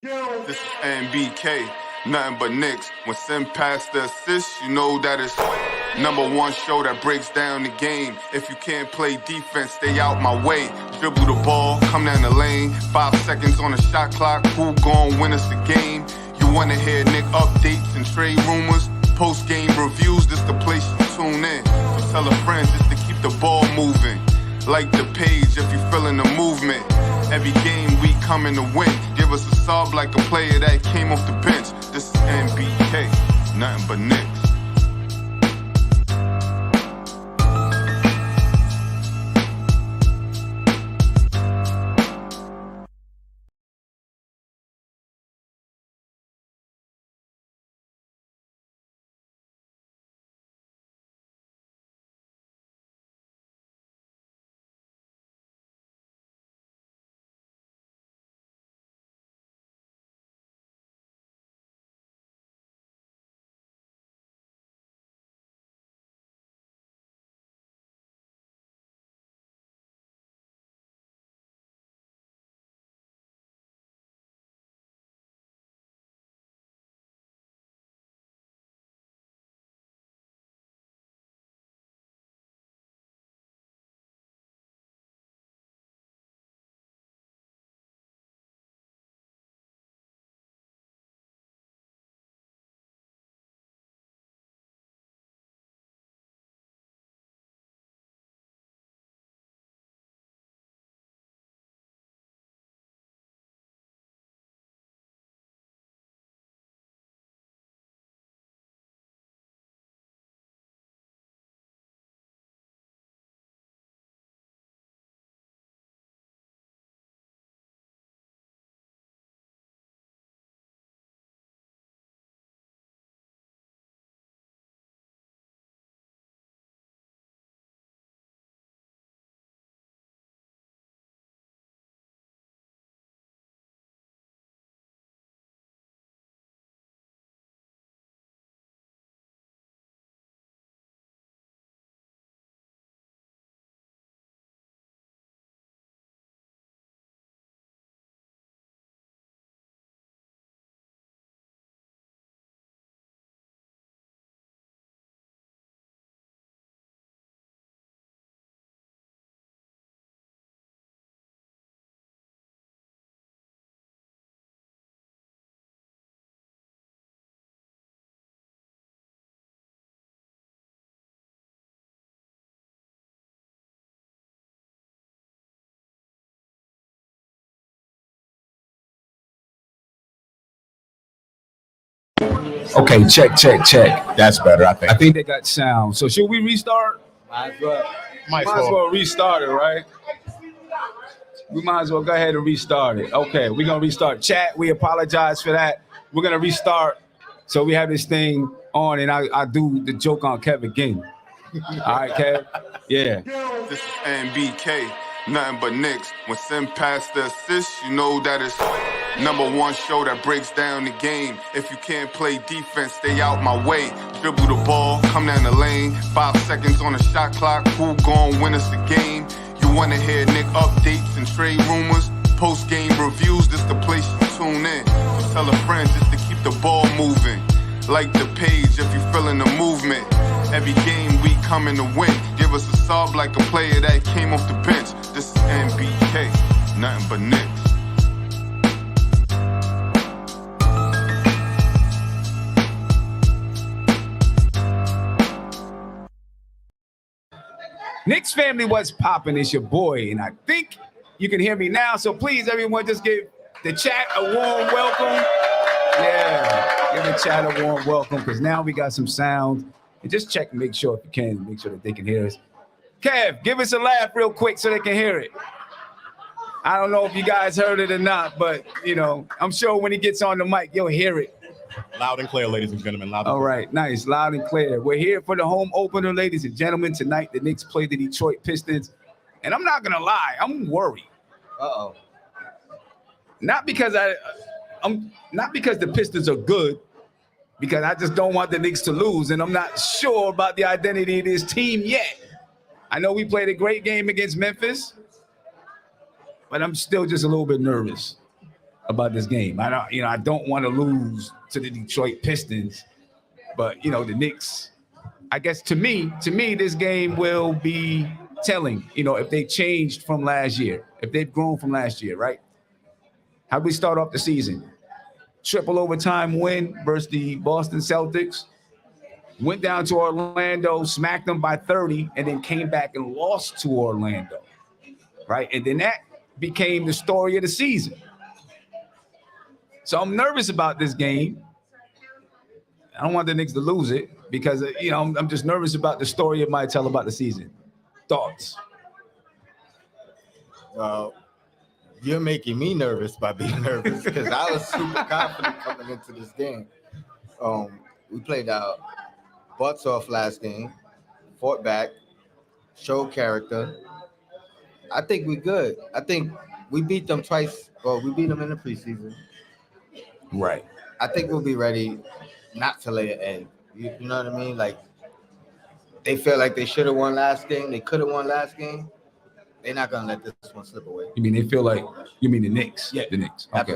This is NBK, nothing but Knicks. When Sim pass the assist, you know that it's #1 show that breaks down the game. If you can't play defense, stay out my way. Dribble the ball, come down the lane. 5 seconds on the shot clock, who gon' win us the game? You wanna hear Nick updates and trade rumors? Post-game reviews, this the place you tune in. So tell a friend just to keep the ball moving. Like the page if you feeling the movement. Every game we coming to win. Give us a sub like a player that came off the bench. This is NBK, nothing but Knicks. Okay, check. That's better, I think. I think they got sound. So should we restart? Might as well. Might as well restart it, right? We might as well go ahead and restart it. Okay, we're gonna restart. Chat, we apologize for that. We're gonna restart. So we have this thing on, and I do the joke on Kev again. All right, Kev? Yeah. This is NBK, nothing but Knicks. When Sim pass the assist, you know that it's #1 show that breaks down the game. If you can't play defense, stay out my way. Dribble the ball, come down the lane. 5 seconds on the shot clock, who gon' win us the game? You wanna hear Nick updates and trade rumors? Post-game reviews, this the place you tune in. So tell a friend just to keep the ball moving. Like the page if you feeling the movement. Every game we coming to win. Give us a sub like a player that came off the bench. This is NBK, nothing but Knicks. Knicks family, what's poppin'? It's your boy, and I think you can hear me now. So please, everyone, just give the chat a warm welcome. Yeah, give the chat a warm welcome because now we got some sound. And just check and make sure if you can, make sure that they can hear us. Kev, give us a laugh real quick so they can hear it. I don't know if you guys heard it or not, but, you know, I'm sure when he gets on the mic, you'll hear it. Loud and clear, ladies and gentlemen. Loud and All clear. right, nice, loud and clear. We're here for the home opener, ladies and gentlemen. Tonight, the Knicks play the Detroit Pistons. And I'm not going to lie, I'm worried. Uh-oh. Not because the Pistons are good, because I just don't want the Knicks to lose, and I'm not sure about the identity of this team yet. I know we played a great game against Memphis, but I'm still just a little bit nervous. about this game. I don't want to lose to the Detroit Pistons, but the Knicks. I guess to me, this game will be telling. If they changed from last year, if they've grown from last year, right? How we start off the season? Triple overtime win versus the Boston Celtics. Went down to Orlando, smacked them by 30, and then came back and lost to Orlando, right? And then that became the story of the season. So I'm nervous about this game. I don't want the Knicks to lose it because, I'm just nervous about the story it might tell about the season. Thoughts? You're making me nervous by being nervous because I was super confident coming into this game. We played out butts off last game, fought back, showed character. I think we're good. I think we beat them twice. Well, we beat them in the preseason. Right. I think we'll be ready not to lay an egg. You know what I mean? Like, they feel like they should have won last game. They could have won last game. They're not going to let this one slip away. You mean they feel like – you mean the Knicks? Yeah. The Knicks. Okay.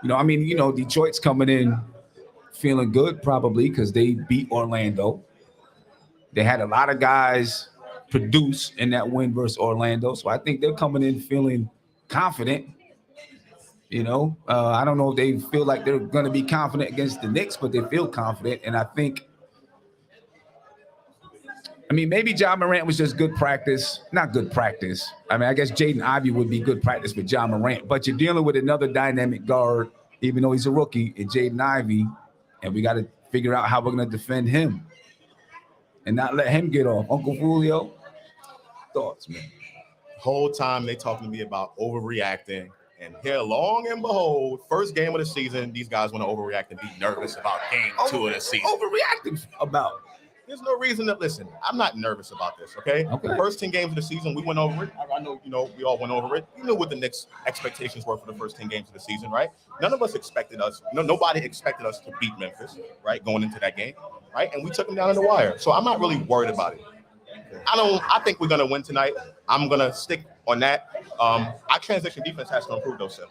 Absolutely. Detroit's coming in feeling good probably because they beat Orlando. They had a lot of guys produce in that win versus Orlando. So I think they're coming in feeling confident. I don't know if they feel like they're going to be confident against the Knicks, but they feel confident. And I think – maybe Ja Morant was just good practice. Not good practice. I guess Jaden Ivy would be good practice with Ja Morant. But you're dealing with another dynamic guard, even though he's a rookie, in Jaden Ivy. And we got to figure out how we're going to defend him and not let him get off. Uncle Julio, thoughts, man? Whole time they talking to me about overreacting. And here, long and behold, first game of the season, these guys want to overreact and be nervous about game 2 of the season. Overreacting about? There's no reason to listen. I'm not nervous about this, okay? The first 10 games of the season, we went over it. I know, we all went over it. We knew what the Knicks' expectations were for the first 10 games of the season, right? Nobody expected us to beat Memphis, right, going into that game, right? And we took them down in the wire. So I'm not really worried about it. I think we're going to win tonight. I'm going to stick on that. Our transition defense has to improve, though, Sil.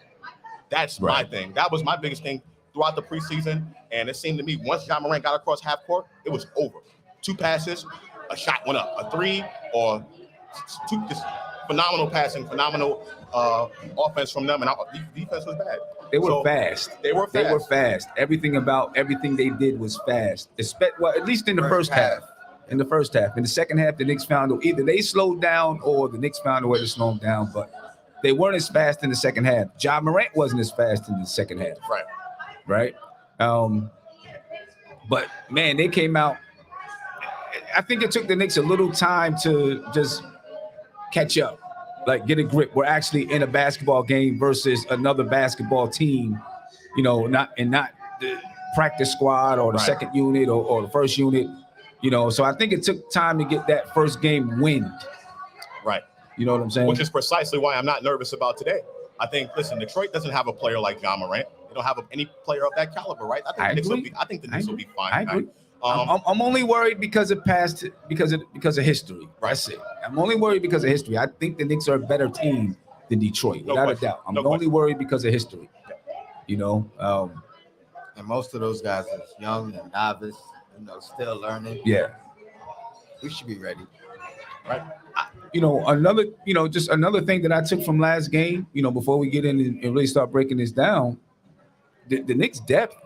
That's my thing. That was my biggest thing throughout the preseason. And it seemed to me once Ja Morant got across half court, it was over. 2 passes, a shot went up, a 3, or 2, just phenomenal passing, phenomenal offense from them, and our defense was bad. They were fast. They were fast. Everything they did was fast. At least in the first half. In the first half. In the second half, the Knicks found either they slowed down or the Knicks found a way to slow them down, but they weren't as fast in the second half. Ja Morant wasn't as fast in the second half. Right. But, man, they came out. I think it took the Knicks a little time to just catch up, like get a grip. We're actually in a basketball game versus another basketball team, not the practice squad or the second unit or the first unit, So I think it took time to get that first game wind. Right. You know what I'm saying? Which is precisely why I'm not nervous about today. I think, listen, Detroit doesn't have a player like Ja Morant. They don't have any player of that caliber, right? I think the Knicks will be fine. I agree. I'm only worried because of because of history. Right. That's it. I'm only worried because of history. I think the Knicks are a better team than Detroit, without a doubt. I'm only worried because of history. And most of those guys are young and novice, still learning. Yeah. We should be ready. Right. Another thing that I took from last game, before we get in and really start breaking this down, the Knicks' depth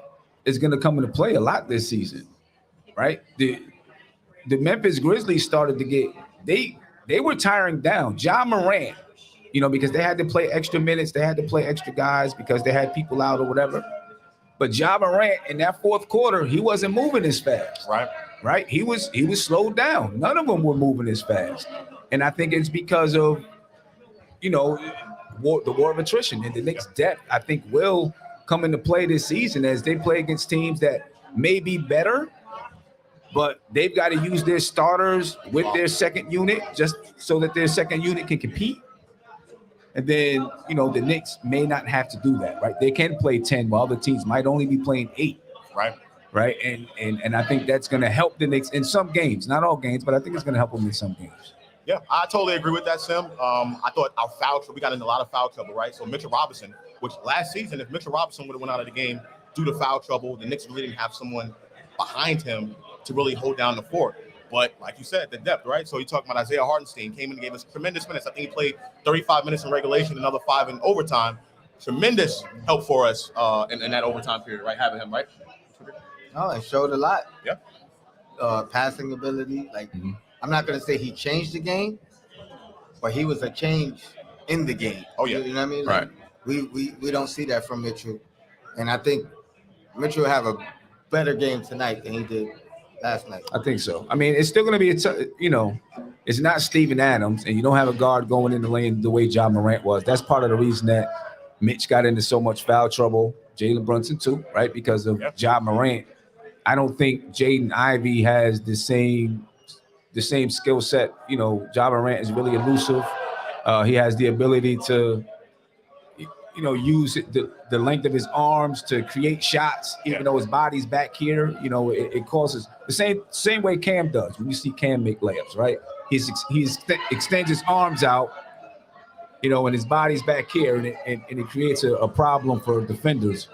is going to come into play a lot this season. Right, the Memphis Grizzlies started to get they were tiring down. Ja Morant, because they had to play extra minutes, they had to play extra guys because they had people out or whatever. But Ja Morant in that fourth quarter, he wasn't moving as fast. Right, he was slowed down. None of them were moving as fast, and I think it's because of the war of attrition. And the Knicks' depth, I think, will come into play this season as they play against teams that may be better. But they've got to use their starters with their second unit just so that their second unit can compete. And then, the Knicks may not have to do that, right? They can play 10 while other teams might only be playing 8. Right. And I think that's going to help the Knicks in some games, not all games, but I think it's going to help them in some games. Yeah, I totally agree with that, Sim. I thought our foul trouble, we got in a lot of foul trouble, right? So Mitchell Robinson, which last season, if Mitchell Robinson would have went out of the game due to foul trouble, the Knicks really didn't have someone behind him to really hold down the fort. But like you said, the depth, right? So you're talking about Isaiah Hartenstein, came in and gave us tremendous minutes. I think he played 35 minutes in regulation, another 5 in overtime. Tremendous help for us in that overtime period, right? Having him, right? No, it showed a lot. Yeah. Passing ability. Like, I'm not gonna say he changed the game, but he was a change in the game. Oh yeah. You know what I mean? Right. Like, we don't see that from Mitchell, and I think Mitchell will have a better game tonight than he did last night. I think so. I mean, it's still going to be it's not Steven Adams, and you don't have a guard going in the lane the way Ja Morant was. That's part of the reason that Mitch got into so much foul trouble. Jalen Brunson too, right? Because of Ja Morant. I don't think Jaden Ivy has the same skill set. Ja Morant is really elusive. He has the ability to, use the length of his arms to create shots, even though his body's back here. It causes the same way Cam does when you see Cam make layups, right? He extends his arms out, and his body's back here, and it creates a problem for defenders.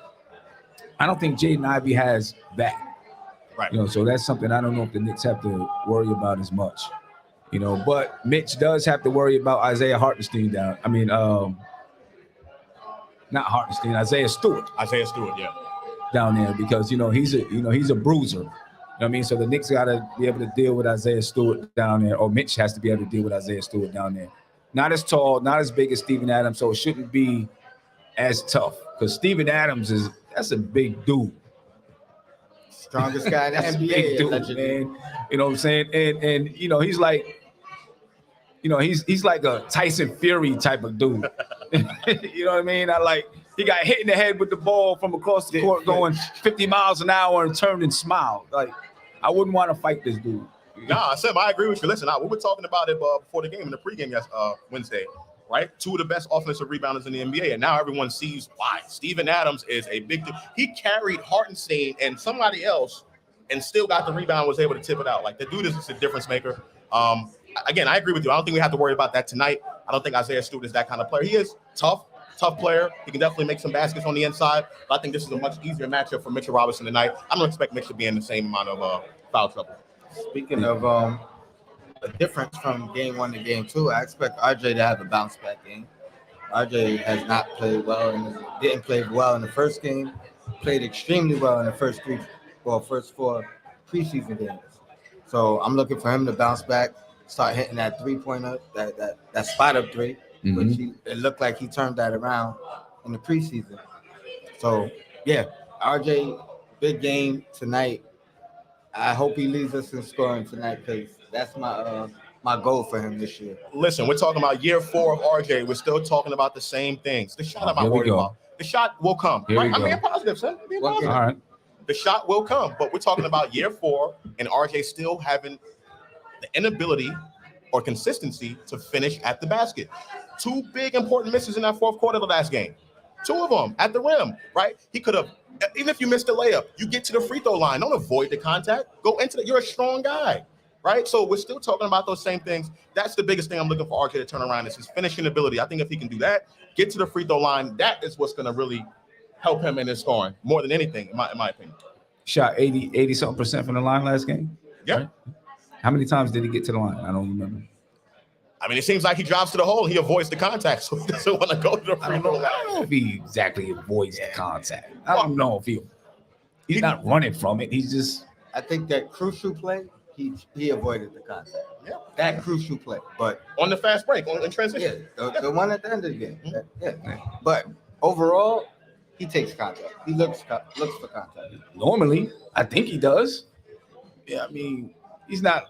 I don't think Jaden Ivey has that. Right. So that's something I don't know if the Knicks have to worry about as much. But Mitch does have to worry about Isaiah Hartenstein down. I mean, not Hartenstein, Isaiah Stewart. Isaiah Stewart, yeah. Down there because he's a bruiser. You know what I mean? So the Knicks gotta be able to deal with Isaiah Stewart down there, or Mitch has to be able to deal with Isaiah Stewart down there. Not as tall, not as big as Steven Adams, so it shouldn't be as tough. Because Steven Adams that's a big dude. Strongest guy in the NBA. Big dude, man. You know what I'm saying? And he's like, he's like a Tyson Fury type of dude. You know what I mean? He got hit in the head with the ball from across the court going 50 miles an hour and turned and smiled. Like, I wouldn't want to fight this dude. Nah, Sam, I agree with you. Listen, we were talking about it before the game, in the pregame Wednesday, right? Two of the best offensive rebounders in the NBA, and now everyone sees why. Steven Adams is a big dude. He carried Hartenstein and somebody else and still got the rebound, was able to tip it out. Like, the dude is just a difference maker. Again, I agree with you. I don't think we have to worry about that tonight. I don't think Isaiah Stewart is that kind of player. He is tough player. He can definitely make some baskets on the inside, but I think this is a much easier matchup for Mitchell Robinson tonight. I don't expect Mitch to be in the same amount of foul trouble. Speaking of a difference from game 1 to game 2, I expect RJ to have a bounce back game. RJ has not played well didn't play well in the first game, played extremely well in the first 4 preseason games. So I'm looking for him to bounce back, start hitting that 3-pointer, that spot up three, which it looked like he turned that around in the preseason. So yeah, RJ, big game tonight. I hope he leads us in scoring tonight because that's my goal for him this year. Listen, we're talking about year 4 of RJ. We're still talking about the same things. The shot I'm not worried about. The shot will come. Right? I'm being positive, son. I'm being positive. All right. The shot will come, but we're talking about year 4 and RJ still having the inability or consistency to finish at the basket. 2 big important misses in that fourth quarter of the last game. 2 of them at the rim, right? He could have, even if you missed the layup, you get to the free throw line. Don't avoid the contact. Go into it. You're a strong guy, right? So we're still talking about those same things. That's the biggest thing I'm looking for RJ to turn around is his finishing ability. I think if he can do that, get to the free throw line, that is what's going to really help him in his scoring more than anything, in my opinion. Shot 80-something% from the line last game? Yeah. Right? How many times did he get to the line? I don't remember. I mean, it seems like he drives to the hole and he avoids the contact, so he doesn't want to go to the free throw line. I don't know if he exactly avoids the contact. I don't know if he's not running from it. He's just. I think that crucial play, he avoided the contact. Yeah. That crucial play, but on the fast break, on the transition. Yeah, the one at the end of the game. Yeah. But overall, he takes contact. He looks for contact. Normally, I think he does. Yeah, I mean, he's not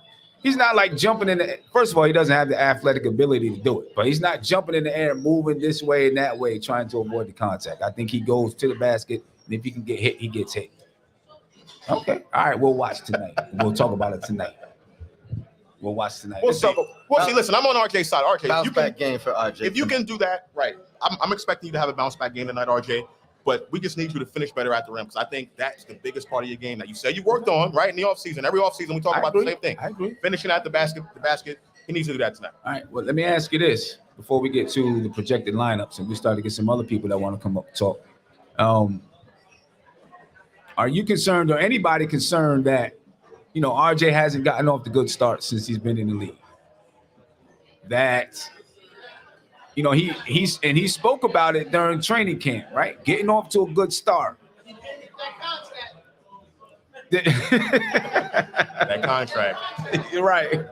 like jumping in the. First of all, he doesn't have the athletic ability to do it, but he's not jumping in the air, moving this way and that way, trying to avoid the contact. I think he goes to the basket, and if he can get hit, he gets hit. Okay, all right, we'll watch tonight. We'll talk about it tonight. We'll watch tonight. We'll see. Listen, I'm on RJ's side. RJ, bounce back game for RJ. If you can do that, right? I'm expecting you to have a bounce back game tonight, RJ. But we just need you to finish better at the rim because I think that's the biggest part of your game that you said you worked on, right? In the offseason. Every offseason, we talk about the same thing. I agree. Finishing at the basket, He needs to do that tonight. All right. Well, let me ask you this before we get to the projected lineups and we start to get some other people that want to come up and talk. Are you concerned or anybody concerned that, RJ hasn't gotten off the good start since he's been in the league? That, he spoke about it during training camp, right? Getting off to a good start. That contract. You're right.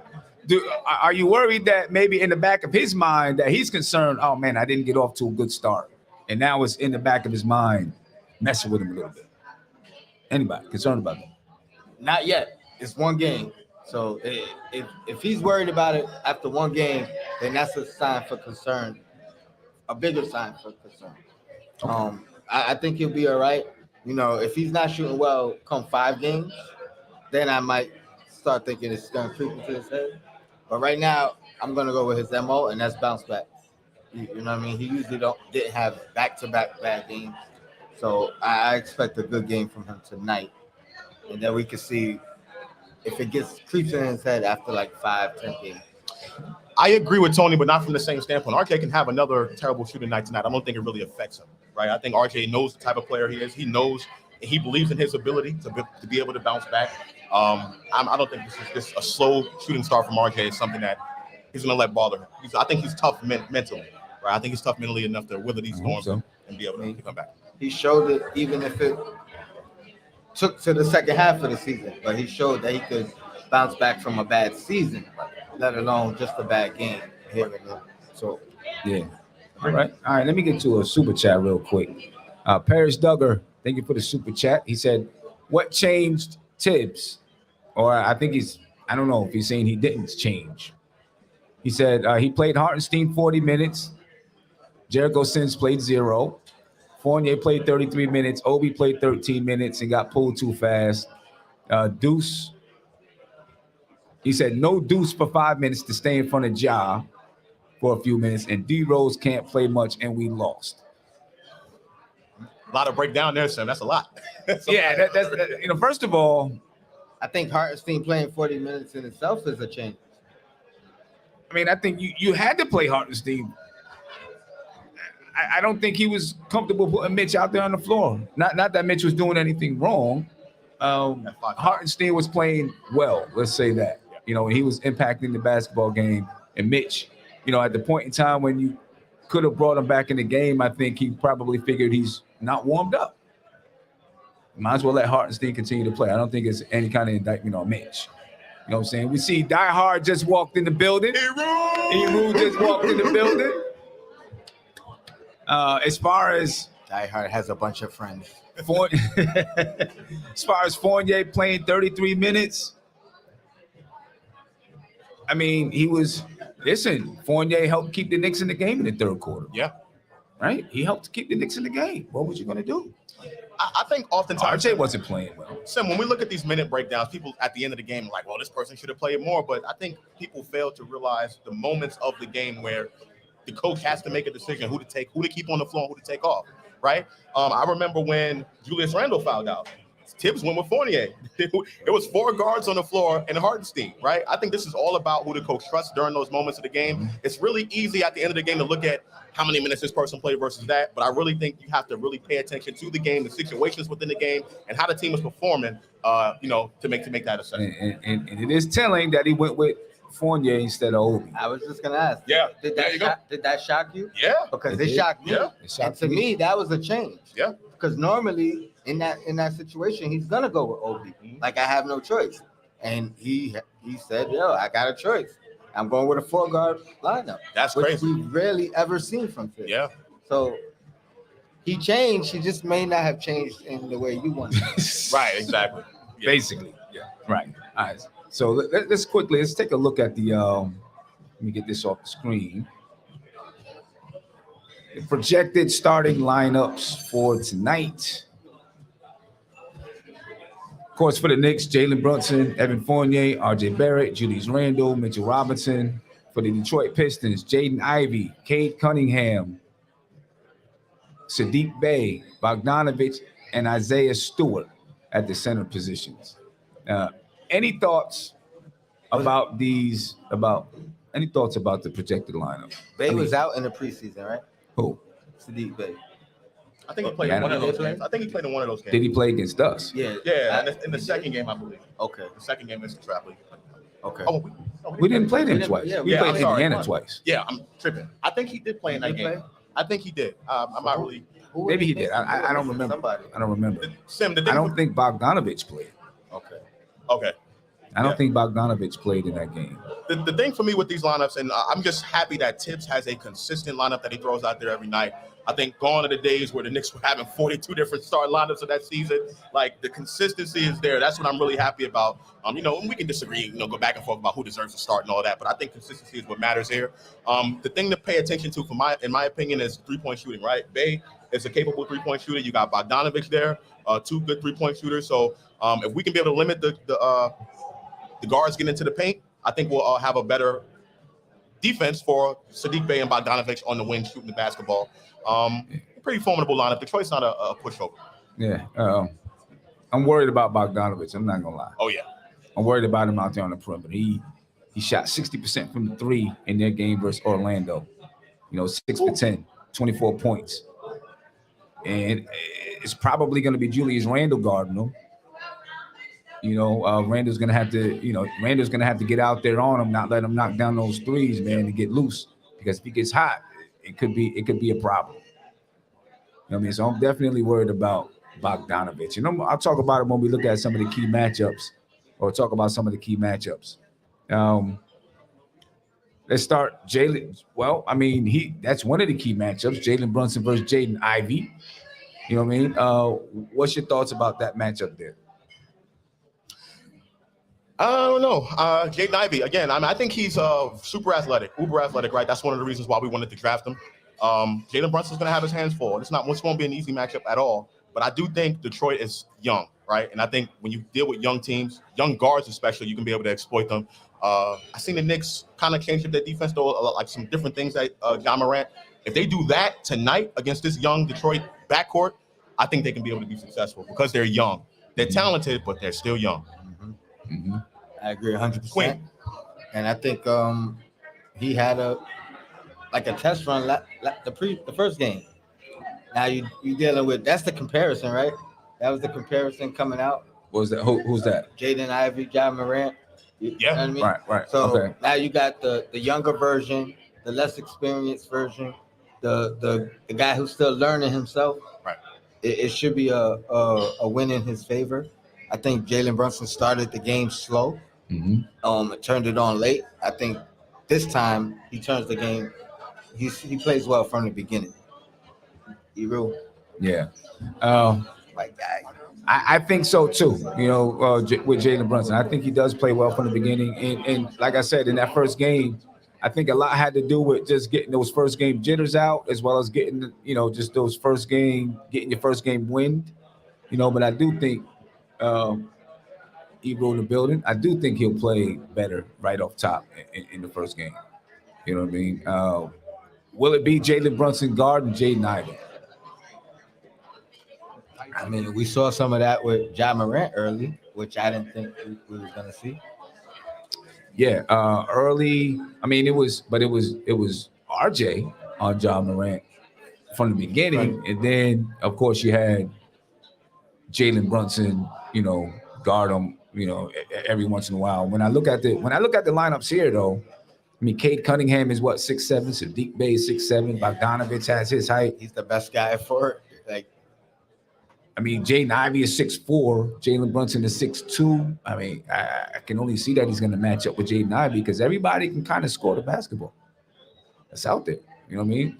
Are you worried that maybe in the back of his mind that he's concerned, oh man, I didn't get off to a good start. And now it's in the back of his mind, messing with him a little bit. Anybody concerned about that? Not yet. It's one game. So if he's worried about it after one game, then that's a sign for concern, a bigger sign for concern. I think he'll be all right. If he's not shooting well come 5 games, then I might start thinking it's going to creep into his head. But right now, I'm going to go with his MO, and that's bounce back. You know what I mean? He usually didn't have back-to-back bad games. So I expect a good game from him tonight. And then we can see if it creeps in his head after like 5-10 games. I agree with Tony, but not from the same standpoint. RJ can have another terrible shooting night tonight. I don't think it really affects him, right? I think RJ knows the type of player he is. He knows and he believes in his ability to be able to bounce back. I don't think this a slow shooting start from RJ is something that he's going to let bother him. I think he's tough mentally, right? I think he's tough mentally enough to weather these storms and be able to come back. He showed it even if it took to the second half of the season, but he showed that he could bounce back from a bad season, let alone just a bad game here and there. So, yeah. All right. Let me get to a super chat real quick. Paris Duggar, thank you for the super chat. He said, what changed Tibbs? Or I don't know if he's saying he didn't change. He said he played Hartenstein 40 minutes. Jericho Sims played 0. Fournier played 33 minutes. Obi played 13 minutes and got pulled too fast. Deuce. He said no Deuce for 5 minutes to stay in front of Ja for a few minutes. And D Rose can't play much and we lost. A lot of breakdown there, Sam. That's a lot. That's first of all, I think Hartenstein playing 40 minutes in itself is a change. I mean, I think you had to play Hartenstein. I don't think he was comfortable putting Mitch out there on the floor. Not that Mitch was doing anything wrong. Hartenstein was playing well, let's say that. He was impacting the basketball game. And Mitch, at the point in time when you could have brought him back in the game, I think he probably figured he's not warmed up. Might as well let Hartenstein continue to play. I don't think it's any kind of indictment on Mitch. You know what I'm saying? We see Die Hard just walked in the building. Eru just walked in the building. As far as Die Hard has a bunch of friends. As far as Fournier playing 33 minutes, I mean, Fournier helped keep the Knicks in the game in the third quarter. Yeah. Right? He helped keep the Knicks in the game. What was you going to do? I think oftentimes RJ wasn't playing well. Sim, when we look at these minute breakdowns, people at the end of the game are like, well, this person should have played more. But I think people fail to realize the moments of the game where the coach has to make a decision who to keep on the floor and who to take off, right? I remember when Julius Randle fouled out. Tibbs went with Fournier. It was 4 guards on the floor and Hartenstein, right? I think this is all about who the coach trusts during those moments of the game. Mm-hmm. It's really easy at the end of the game to look at how many minutes this person played versus that, but I really think you have to really pay attention to the game, the situations within the game, and how the team is performing, to make that assessment. And it is telling that he went with Fournier instead of Obi. I was just gonna ask. Yeah. Did that shock you? Yeah. Because it shocked me. Yeah. And to me, that was a change. Yeah. Because normally in that situation, he's gonna go with Obi. Mm-hmm. Like I have no choice. And he said, I got a choice. I'm going with a 4-guard lineup. That's which crazy. We've rarely ever seen from Tibbs. Yeah. So he changed. He just may not have changed in the way you want. Right. Exactly. Yeah. Basically. Yeah. Right. All right. So let's take a look at the. Let me get this off the screen. The projected starting lineups for tonight. Of course, for the Knicks, Jalen Brunson, Evan Fournier, RJ Barrett, Julius Randle, Mitchell Robinson. For the Detroit Pistons, Jaden Ivy, Kade Cunningham, Sadiq Bey, Bogdanovich, and Isaiah Stewart at the center positions. Any thoughts about these, about Any thoughts about the projected lineup? Bay was out in the preseason, right? Who? Sadiq Bay. I think he played in one of those games. I think he played in one of those games. Did he play against us? Yeah. In the second game, I believe. Okay. The second game is the trap league. Okay. Oh, we didn't play them twice. Yeah, we played Indiana twice. Yeah, I'm tripping. I think he did play in that game. I think he did. I'm not really. Maybe he did. I don't remember. I don't remember. Sim, I don't think Bogdanovich played. Okay. I don't think Bogdanovich played in that game. The thing for me with these lineups, and I'm just happy that Tibbs has a consistent lineup that he throws out there every night. I think gone are the days where the Knicks were having 42 different starting lineups of that season. Like, the consistency is there. That's what I'm really happy about. And we can disagree, go back and forth about who deserves to start and all that, but I think consistency is what matters here. The thing to pay attention to, in my opinion, is three-point shooting, right? Bay is a capable three-point shooter. You got Bogdanovich there, two good three-point shooters. So if we can be able to limit the guards getting into the paint, I think we'll have a better defense for Sadiq Bey and Bogdanovich on the wing shooting the basketball. Pretty formidable lineup. Detroit's not a pushover. Yeah. I'm worried about Bogdanovich. I'm not going to lie. Oh, yeah. I'm worried about him out there on the perimeter. He shot 60% from the three in their game versus Orlando. 6 for 10, 24 points. And it's probably going to be Julius Randle guarding him. Randall's gonna have to get out there on him, not let him knock down those threes, man, to get loose. Because if he gets hot, it could be a problem. So I'm definitely worried about Bogdanovich. I'll talk about it when we look at some of the key matchups, or talk about some of the key matchups. Let's start Jalen. Well, that's one of the key matchups. Jalen Brunson versus Jaden Ivy. You know what I mean? What's your thoughts about that matchup there? I don't know. Jaden Ivy, again, I think he's super athletic, uber athletic, right? That's one of the reasons why we wanted to draft him. Jalen Brunson's going to have his hands full. It's won't be an easy matchup at all. But I do think Detroit is young, right? And I think when you deal with young teams, young guards especially, you can be able to exploit them. I seen the Knicks kind of change up their defense, though, like some different things that Ja Morant. If they do that tonight against this young Detroit backcourt, I think they can be able to be successful because they're young. They're talented, but they're still young. Mm-hmm. I agree 100%. And I think he had a test run the first game. Now you dealing with, that's the comparison, right? That was the comparison coming out. What was that? Who's that? Jaden Ivy, Ja Morant. You know what I mean? Right. So now you got the younger version, the less experienced version, the guy who's still learning himself. Right. It should be a win in his favor. I think Jalen Brunson started the game slow. Mm-hmm. Turned it on late. I think this time he turns the game. He plays well from the beginning. Yeah. I think so too. With Jalen Brunson, I think he does play well from the beginning. And like I said, in that first game, I think a lot had to do with just getting those first game jitters out, as well as getting just those getting your first game wind. But I do think. Ebro in the building. I do think he'll play better right off top in the first game. You know what I mean? Will it be Jalen Brunson guard and Jaden Ivy? We saw some of that with Ja Morant early, which I didn't think we were going to see. Yeah, early. It was RJ on Ja Morant from the beginning, right. And then of course you had Jalen Brunson, guard him, every once in a while. When I look at the lineups here, though, Kade Cunningham is 6'7", Sadiq Bey is 6'7", Bogdanovich has his height. He's the best guy for it. Jaden Ivy is 6'4", Jalen Brunson is 6'2". I can only see that he's going to match up with Jaden Ivy because everybody can kind of score the basketball that's out there. You know what I mean?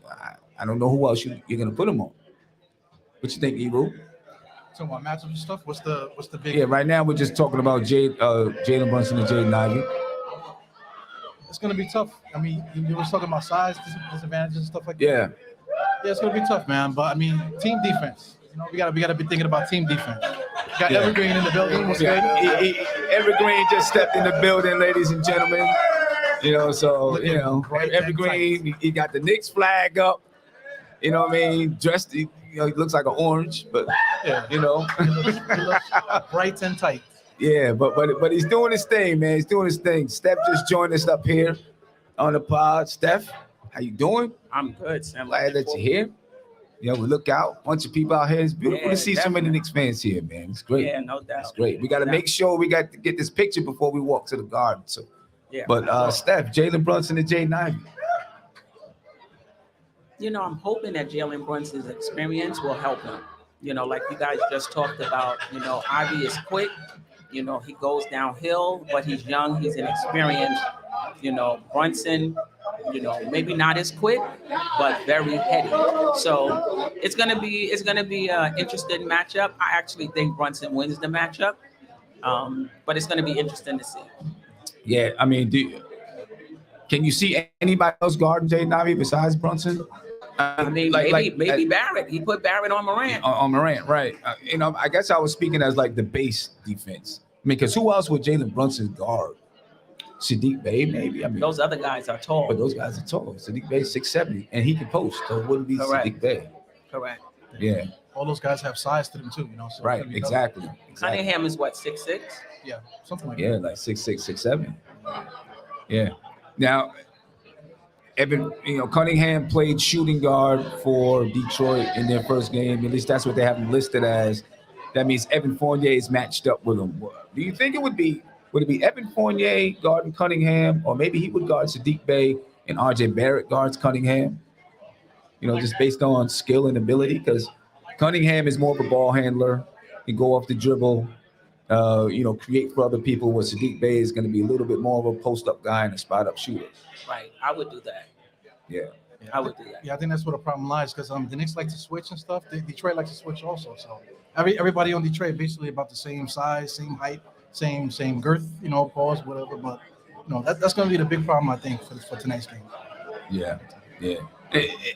I don't know who else you're going to put him on. What you think, Ebro? So about matchup and stuff. What's the big? Yeah, right now we're just talking about Jalen Brunson and Jaden Ivy. It's gonna be tough. You were talking about size disadvantages and stuff like that. Yeah, it's gonna be tough, man. But team defense. We gotta be thinking about team defense. We got Evergreen in the building. What's good? Evergreen just stepped in the building, ladies and gentlemen. Evergreen. He got the Knicks flag up. You know what I mean? Dressed. He looks like an orange, but he looks bright and tight. Yeah, but he's doing his thing, man. He's doing his thing. Steph just joined us up here. on the pod. Steph, how you doing? I'm good, Sam. Glad that you're here. We look out. Bunch of people out here. It's beautiful to see so many Knicks fans here, man. It's great. Yeah, no doubt. It's great. We got to make sure we got to get this picture before we walk to the garden. So, yeah. But Steph, Jalen Brunson and Jaden Ivy. I'm hoping that Jalen Brunson's experience will help him. Like you guys just talked about, Ivy is quick. He goes downhill, but he's young. He's inexperienced. Brunson, maybe not as quick, but very heady. So it's gonna be an interesting matchup. I actually think Brunson wins the matchup, but it's gonna be interesting to see. Yeah, I mean, can you see anybody else guarding Jaden Ivy besides Brunson? I mean, maybe Barrett. He put Barrett on Morant. On Morant, right? I guess I was speaking as like the base defense. I mean, because who else would Jalen Brunson guard? Sadiq Bey, maybe. I mean, those other guys are tall. But those guys are tall. Sadiq Bey 6'7", and he can post, so it wouldn't be Sadiq Bey. Correct. Yeah. All those guys have size to them too, So right. Exactly. Cunningham is what, 6'6"? Yeah, something like that. Yeah, like 6'6", 6'7". Yeah. Now, Evan, Cunningham played shooting guard for Detroit in their first game. At least that's what they have him listed as. That means Evan Fournier is matched up with him. Do you think would it be Evan Fournier guarding Cunningham, or maybe he would guard Sadiq Bey and J Barrett guards Cunningham? Just based on skill and ability, because Cunningham is more of a ball handler and go off the dribble, create for other people, where Sadiq Bey is going to be a little bit more of a post-up guy and a spot-up shooter. Right, I would do that. Yeah. I would do that. Yeah, I think that's where the problem lies, because the Knicks like to switch and stuff. Detroit likes to switch also. So everybody on Detroit basically about the same size, same height, same girth, pause, whatever. But that's going to be the big problem, I think, for tonight's game. Yeah.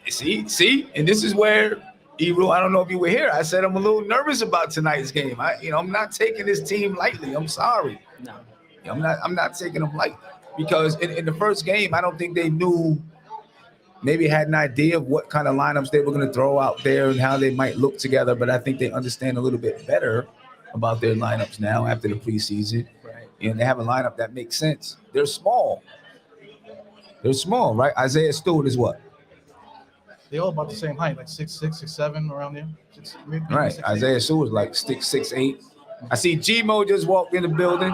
See, and this is where Ebro, I don't know if you were here. I said I'm a little nervous about tonight's game. I'm not taking this team lightly. I'm sorry. No, I'm not taking them lightly, because in the first game, I don't think they knew. Maybe had an idea of what kind of lineups they were going to throw out there and how they might look together, but I think they understand a little bit better about their lineups now after the preseason. right. And they have a lineup that makes sense. They're small, right? Isaiah Stewart is what? They all about the same height, like 6'6", 6'7", around there. Maybe Right. 6'8". Isaiah Stewart is like 6'8". I see G-Mo just walked in the building.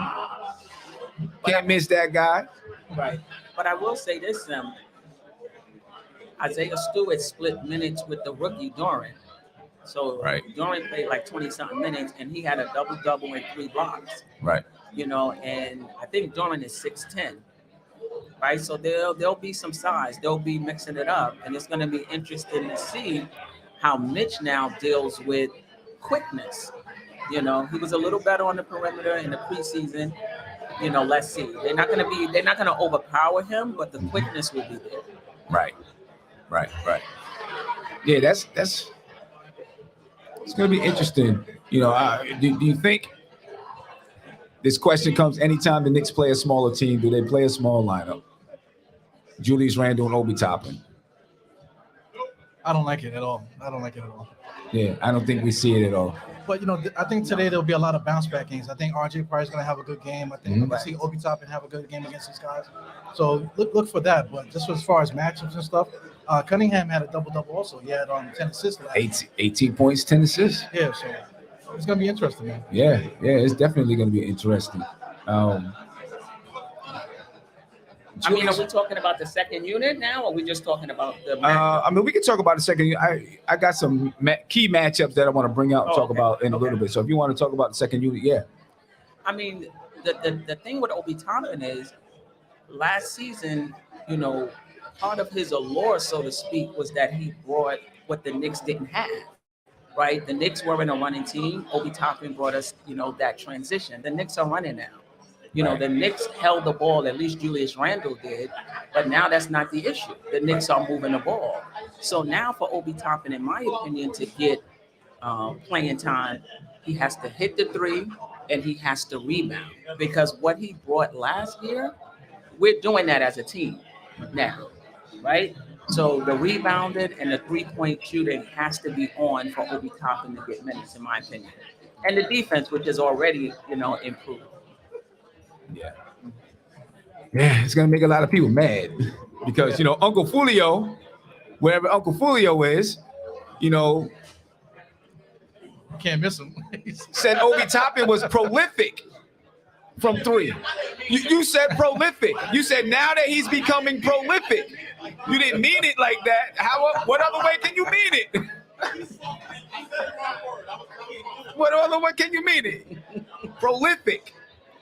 Can't miss that guy. Right. But I will say this, Isaiah Stewart split minutes with the rookie Doran. So Right. Doran played like 20-something minutes, and he had a double-double and 3 blocks. Right. And I think Doran is 6'10". Right, so there'll be some size. They'll be mixing it up, and it's going to be interesting to see how Mitch now deals with quickness. He was a little better on the perimeter in the preseason. Let's see. They're not going to overpower him, but the quickness will be there. Right. Yeah, that's it's going to be interesting. Do you think this question comes anytime the Knicks play a smaller team? Do they play a small lineup? Julius Randle and Obi Toppin. I don't like it at all. Yeah, I don't think we see it at all. But I think today there'll be a lot of bounce back games. I think RJ Price is going to have a good game. I think we're going to see Obi Toppin have a good game against these guys. So look for that. But just as far as matchups and stuff, Cunningham had a double-double also. He had 10 assists. 18 points, 10 assists. Yeah, so it's going to be interesting, man. Yeah, it's definitely going to be interesting. Are we talking about the second unit now, or are we just talking about the we can talk about the second unit. I got some key matchups that I want to bring out and talk about in a little bit. So if you want to talk about the second unit, yeah. I mean, the thing with Obi Toppin is last season, part of his allure, so to speak, was that he brought what the Knicks didn't have, right? The Knicks weren't a running team. Obi Toppin brought us, that transition. The Knicks are running now. The Knicks held the ball, at least Julius Randle did, but now that's not the issue. The Knicks are moving the ball. So now for Obi Toppin, in my opinion, to get playing time, he has to hit the 3 and he has to rebound, because what he brought last year, we're doing that as a team now, right? So the rebounded and the 3-point shooting has to be on for Obi Toppin to get minutes, in my opinion. And the defense, which is already, improved. Yeah, it's gonna make a lot of people mad because Uncle Fulio, wherever Uncle Fulio is, Can't miss him. said Obi Toppin was prolific from three. You said prolific. You said now that he's becoming prolific. You didn't mean it like that. What other way can you mean it? What other way can you mean it? Prolific.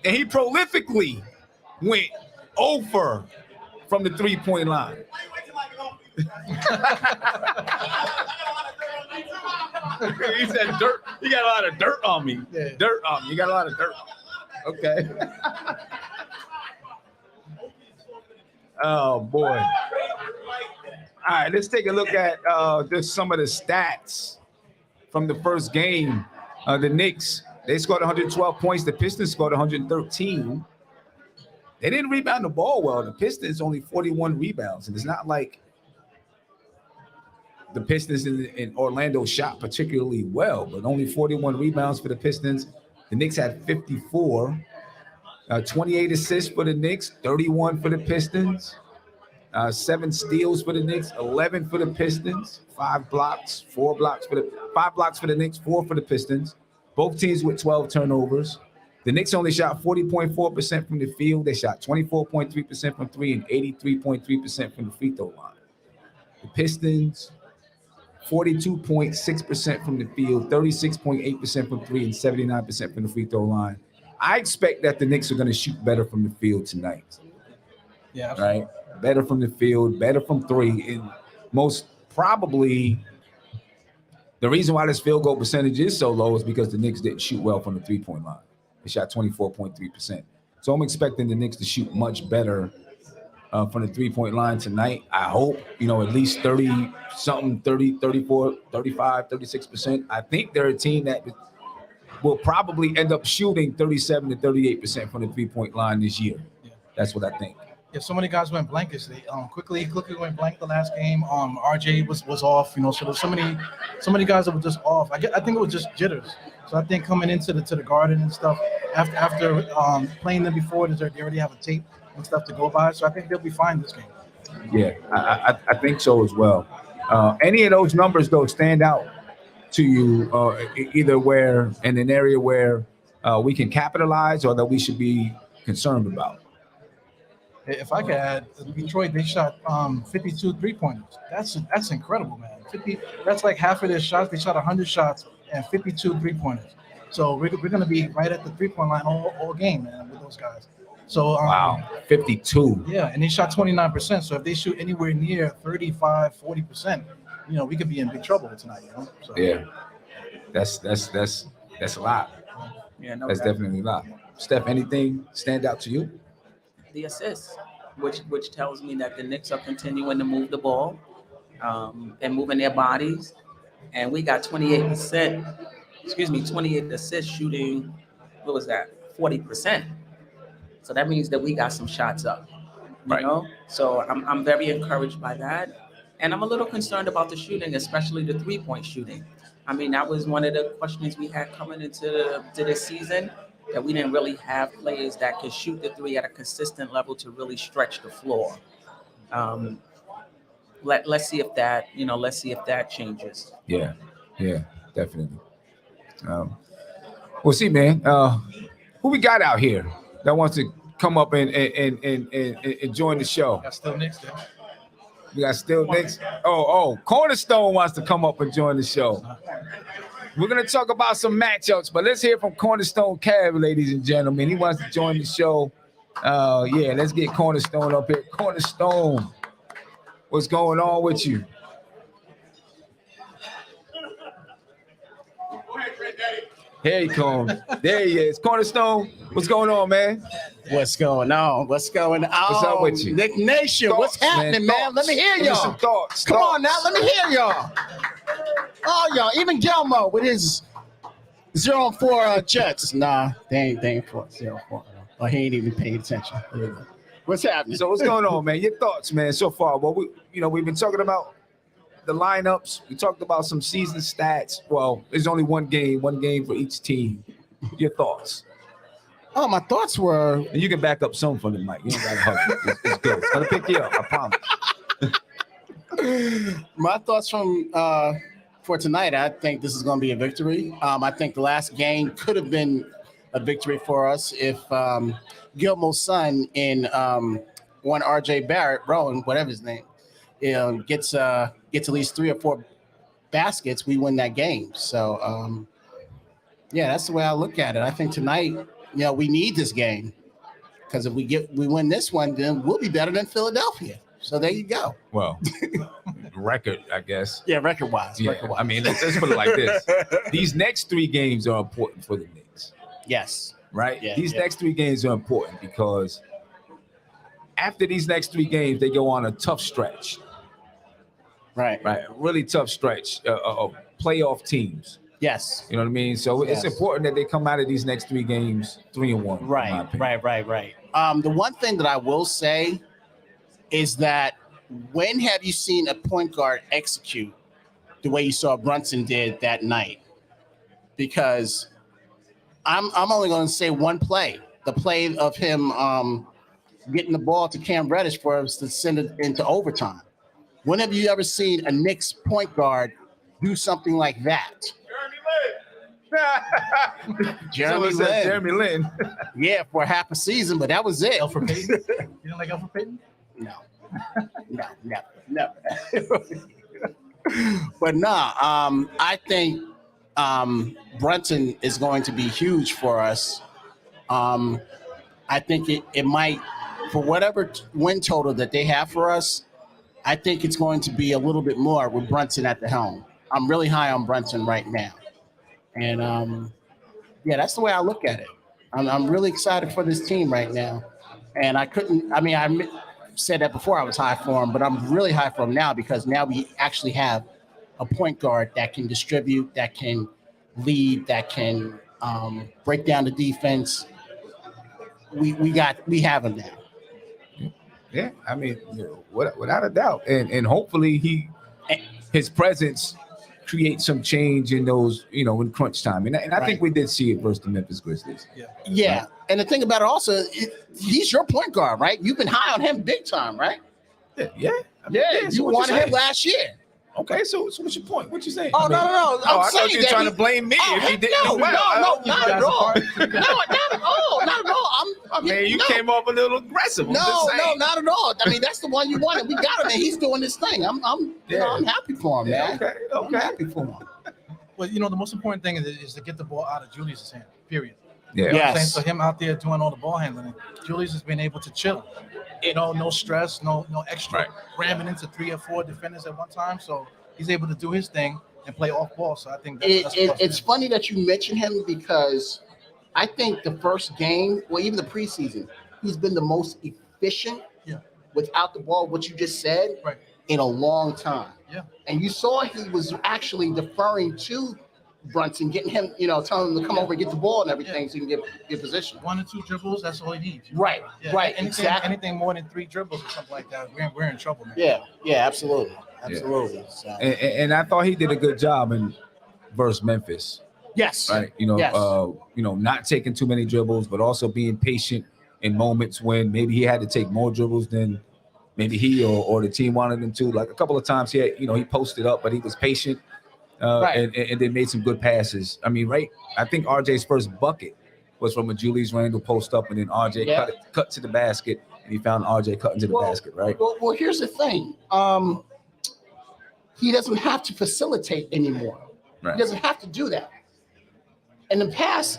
And he prolifically went over from the 3-point line. He said dirt. You got a lot of dirt on me. Yeah. Dirt on me. You got a lot of dirt. Okay. Oh boy. All right, let's take a look at just some of the stats from the first game. The Knicks, they scored 112 points. The Pistons scored 113. They didn't rebound the ball well. The Pistons only 41 rebounds, and it's not like the Pistons in Orlando shot particularly well, but only 41 rebounds for the Pistons. The Knicks had 54, 28 assists for the Knicks, 31 for the Pistons, 7 steals for the Knicks, 11 for the Pistons, 5 blocks for the Knicks, 4 for the Pistons. Both teams with 12 turnovers. The Knicks only shot 40.4% from the field. They shot 24.3% from three and 83.3% from the free throw line. The Pistons, 42.6% from the field, 36.8% from three, and 79% from the free throw line. I expect that the Knicks are going to shoot better from the field tonight. Yeah, absolutely. Right? Better from the field, better from three, and most probably the reason why this field goal percentage is so low is because the Knicks didn't shoot well from the 3-point line. They shot 24.3%. So I'm expecting the Knicks to shoot much better from the 3-point line tonight. I hope, at least 30-something, 30, 34, 35, 36%. I think they're a team that will probably end up shooting 37 to 38% from the 3-point line this year. That's what I think. Yeah, so many guys went blank yesterday. Quickly went blank the last game. RJ was off. So there's so many guys that were just off. I think it was just jitters. So I think coming into the Garden and stuff after playing them before, they already have a tape and stuff to go by. So I think they'll be fine this game. Yeah, I think so as well. Any of those numbers though stand out to you, either where in an area where we can capitalize or that we should be concerned about? If I could add, Detroit, they shot 52 3-pointers. That's incredible, man. That's like half of their shots. They shot 100 shots and 52 3-pointers. So we're going to be right at the 3-point line all game, man, with those guys. So wow, 52. Yeah, and they shot 29%. So if they shoot anywhere near 35, 40%, we could be in big trouble tonight. So. Yeah, that's a lot. Yeah, no, that's definitely a lot. Steph, anything stand out to you? The assists, which tells me that the Knicks are continuing to move the ball and moving their bodies. And we got 28 assists shooting, what was that, 40%. So that means that we got some shots up, you know? So I'm very encouraged by that. And I'm a little concerned about the shooting, especially the 3-point shooting. I mean, that was one of the questions we had coming into this season, that we didn't really have players that could shoot the 3 at a consistent level to really stretch the floor. Let's see if that changes. Yeah, definitely. We'll see, man. Who we got out here that wants to come up and join the show? Got still Knicks there. We got still Knicks. Oh, Cornerstone wants to come up and join the show. We're going to talk about some matchups, but let's hear from Cornerstone Cav, ladies and gentlemen. He wants to join the show. Let's get Cornerstone up here. Cornerstone, what's going on with you? Here he comes. There he is. Cornerstone, what's going on, man? What's going on? What's up with you? Nick Nation, what's happening, man? Let me hear y'all. Some thoughts. Come on now, let me hear y'all. Oh, y'all, even Gelmo with his 0-4 Jets. Nah, they ain't for 0-4. Oh, he ain't even paying attention. What's happening? So what's going on, man? Your thoughts, man, so far. Well, we've been talking about the lineups. We talked about some season stats. Well, there's only one game for each team. Your thoughts? Oh, my thoughts were. And you can back up some from the mic. You don't gotta hug it. It's good. It's gonna pick you up. I promise. My thoughts from for tonight. I think this is going to be a victory. I think the last game could have been a victory for us if Gilmore's son in one J Barrett, Rowan, whatever his name, gets at least 3 or 4 baskets. We win that game. So yeah, that's the way I look at it. I think tonight, we need this game because if we win this one, then we'll be better than Philadelphia. So there you go. Well, record, I guess. Yeah, record-wise. Yeah, Record-wise. I mean, let's put it like this. These next 3 games are important for the Knicks. Yes. Right? Yeah, These next 3 games are important because after these next 3 games, they go on a tough stretch. Right. Right? A really tough stretch of playoff teams. Yes. You know what I mean? So Yes. it's important that they come out of these next 3 games 3-1. Right. The one thing that I will say is that when have you seen a point guard execute the way you saw Brunson did that night? Because I'm only going to say one play, the play of him getting the ball to Cam Reddish for us to send it into overtime. When have you ever seen a Knicks point guard do something like that? Jeremy Lin. Yeah, for half a season, but that was it. Alfred Payton? You don't like Alfred Payton? No. But I think Brunson is going to be huge for us. I think it might, for whatever win total that they have for us, I think it's going to be a little bit more with Brunson at the helm. I'm really high on Brunson right now. And yeah, that's the way I look at it. I'm really excited for this team right now. And I said that before I was high for him, but I'm really high for him now because now we actually have a point guard that can distribute, that can lead, that can break down the defense. We have him now. Yeah, I mean, without a doubt. And hopefully his presence create some change in those, in crunch time. And I think we did see it versus the Memphis Grizzlies. Yeah. Right? And the thing about it also, he's your point guard, right? You've been high on him big time, right? Yeah. You wanted him last year. Okay, so what's your point? What you saying? Oh, no. I thought you were trying to blame me if he didn't do well. No, not at all. Not at all. You came off a little aggressive. No, not at all. I mean, that's the one you wanted. We got him, and he's doing this thing. I'm happy for him, man. Okay. I'm happy for him. Well, the most important thing is to get the ball out of Julius's hand, period. Yeah. You know what I'm saying? So him out there doing all the ball handling, Julius has been able to chill. No stress, no extra ramming into 3 or 4 defenders at one time. So he's able to do his thing and play off ball. So I think it's funny that you mention him because I think the first game, well, even the preseason, he's been the most efficient without the ball, what you just said, in a long time. Yeah. And you saw he was actually deferring to Brunson, getting him, telling him to come over and get the ball and everything so he can get position. 1 or 2 dribbles, that's all he needs. Right. Anything more than 3 dribbles or something like that, we're in trouble, man. Yeah, absolutely. Yeah. So. And I thought he did a good job in versus Memphis. Yes. Right. Not taking too many dribbles, but also being patient in moments when maybe he had to take more dribbles than maybe he or the team wanted him to. Like a couple of times he posted up, but he was patient. And then made some good passes. I mean, I think RJ's first bucket was from a Julius Randle post up, and then RJ cut to the basket, and he found RJ cutting to the basket, right? Well, here's the thing. He doesn't have to facilitate anymore. Right. He doesn't have to do that. In the past,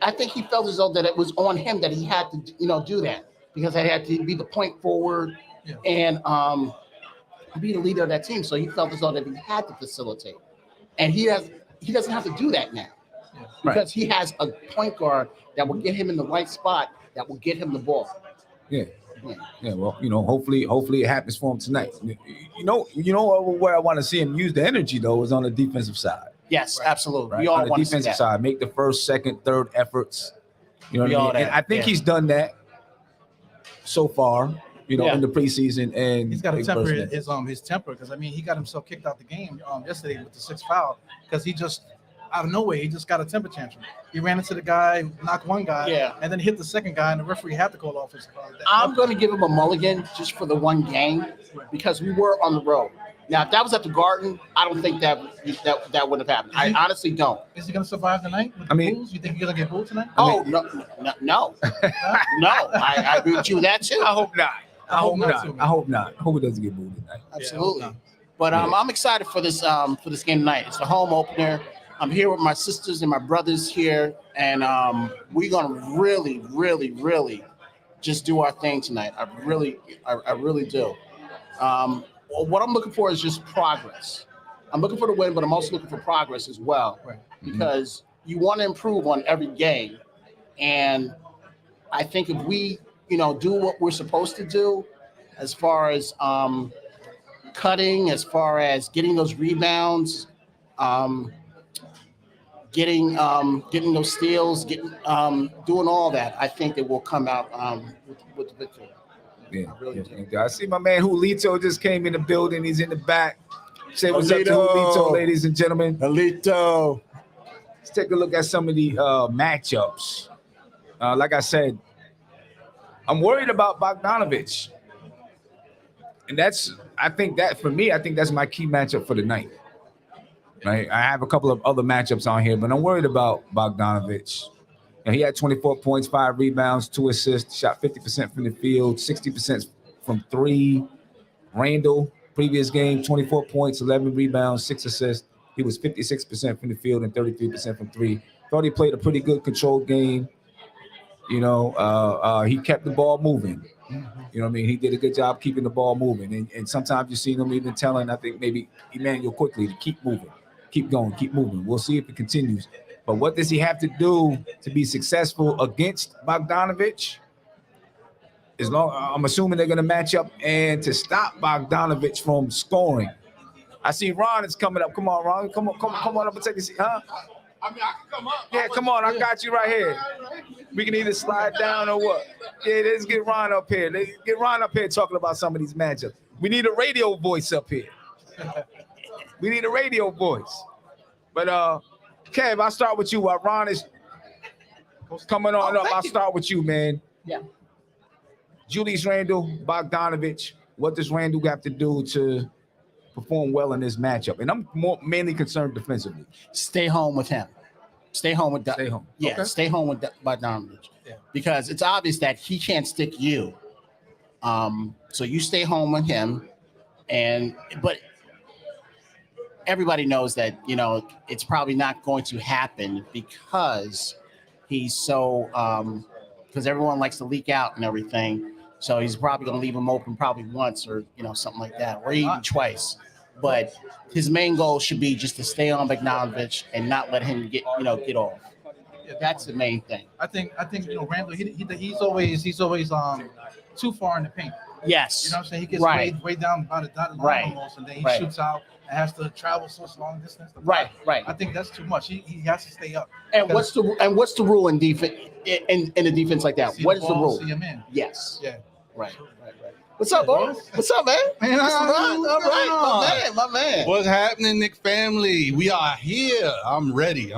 I think he felt as though that it was on him that he had to, do that because I had to be the point forward and be the leader of that team. So he felt as though that he had to facilitate. And he doesn't have to do that now because he has a point guard that will get him in the right spot, that will get him the ball. Yeah. Well, hopefully it happens for him tonight. Where I want to see him use the energy though is on the defensive side. Yes, absolutely. Right? We all on the want to see defensive that. side, make the first, second, third efforts. You know what I mean? And I think he's done that so far. In the preseason, and he's got to temper his temper because he got himself kicked out the game yesterday with the 6th foul because out of nowhere, he just got a temper tantrum. He ran into the guy, knocked one guy, and then hit the second guy, and the referee had to call offensive foul. I'm going to give him a mulligan just for the one game because we were on the road. Now, if that was at the Garden, I don't think that would have happened. I honestly don't. Is he going to survive the night? With the Bulls? You think he's going to get booed tonight? No. No. I agree with you with that too. I hope not. I hope not. I hope it doesn't get booed tonight. Absolutely. But I'm excited for this game tonight. It's the home opener. I'm here with my sisters and my brothers here, and we're gonna really, really, really just do our thing tonight. I really do. What I'm looking for is just progress. I'm looking for the win, but I'm also looking for progress as well, because you want to improve on every game. And I think if we, do what we're supposed to do, as far as cutting, as far as getting those rebounds, getting those steals, doing all that, I think it will come out with the victory. I see my man Julito just came in the building. He's in the back. Say what's up to Julito, ladies and gentlemen. Julito. Let's take a look at some of the matchups. Like I said, I'm worried about Bogdanovich. And I think that's my key matchup for the night. Right? I have a couple of other matchups on here, but I'm worried about Bogdanovich. And he had 24 points, 5 rebounds, 2 assists, shot 50% from the field, 60% from 3. Randall, previous game, 24 points, 11 rebounds, 6 assists. He was 56% from the field and 33% from 3. Thought he played a pretty good controlled game. He kept the ball moving. You know what I mean? He did a good job keeping the ball moving. And sometimes you see him even telling, I think maybe Emmanuel quickly to keep moving, keep going, keep moving. We'll see if it continues. But what does he have to do to be successful against Bogdanovich? I'm assuming they're going to match up and to stop Bogdanovich from scoring. I see Ron is coming up. Come on, Ron. Come on up and take a seat, huh? I mean, I can come up. Yeah, come on. I got you right here. We can either slide down or what? Yeah, let's get Ron up here. Let's get Ron up here talking about some of these matchups. We need a radio voice up here. We need a radio voice. But Kev, I'll start with you. While Ron is coming on up, I'll start with you, man. Yeah. Julius Randle, Bogdanovich. What does Randle have to do to perform well in this matchup? And I'm mainly concerned defensively. Stay home with him. Stay home with Stay home. Yeah, okay. Stay home with Bogdanovich. Yeah. Because it's obvious that he can't stick you. So you stay home with him. But everybody knows that, it's probably not going to happen because he's so because everyone likes to leak out and everything. So he's probably going to leave him open probably once or, something like that, or even twice. But his main goal should be just to stay on Bogdanovich and not let him get off. That's the main thing. I think Randall, he's always too far in the paint. Yes. You know what I'm saying? He gets way down by the dotted line almost, and then he shoots out and has to travel such long distance. Right. I think that's too much. He has to stay up. And what's the rule in defense in a defense like that? What is the rule? See him in. Yes. Yeah. Right. What's up, boys? What's up, man? All right, my man. What's happening, Knick family? We are here. I'm ready.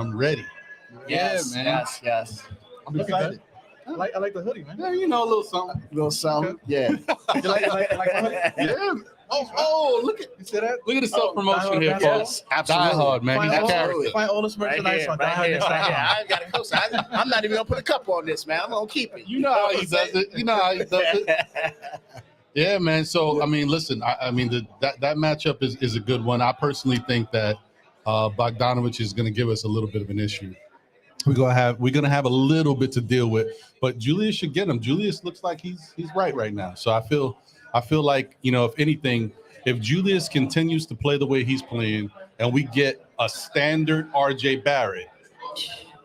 Yes, yeah, man. Yes. I'm excited. I like the hoodie, man. Yeah, a little something. Okay. Yeah. You like the hoodie? Yeah. Oh, look at You see that? Look at the self-promotion here, folks. Absolutely. Die Hard, man. He's a character. Find all this merchandise on Die Hard. I got it close. I'm not even gonna put a cup on this, man. I'm gonna keep it. You know how he does it. Yeah, man. So, listen, that matchup is a good one. I personally think that Bogdanovich is going to give us a little bit of an issue. We're gonna have a little bit to deal with, but Julius should get him. Julius looks like he's right now. So I feel like, if anything, if Julius continues to play the way he's playing and we get a standard J Barrett,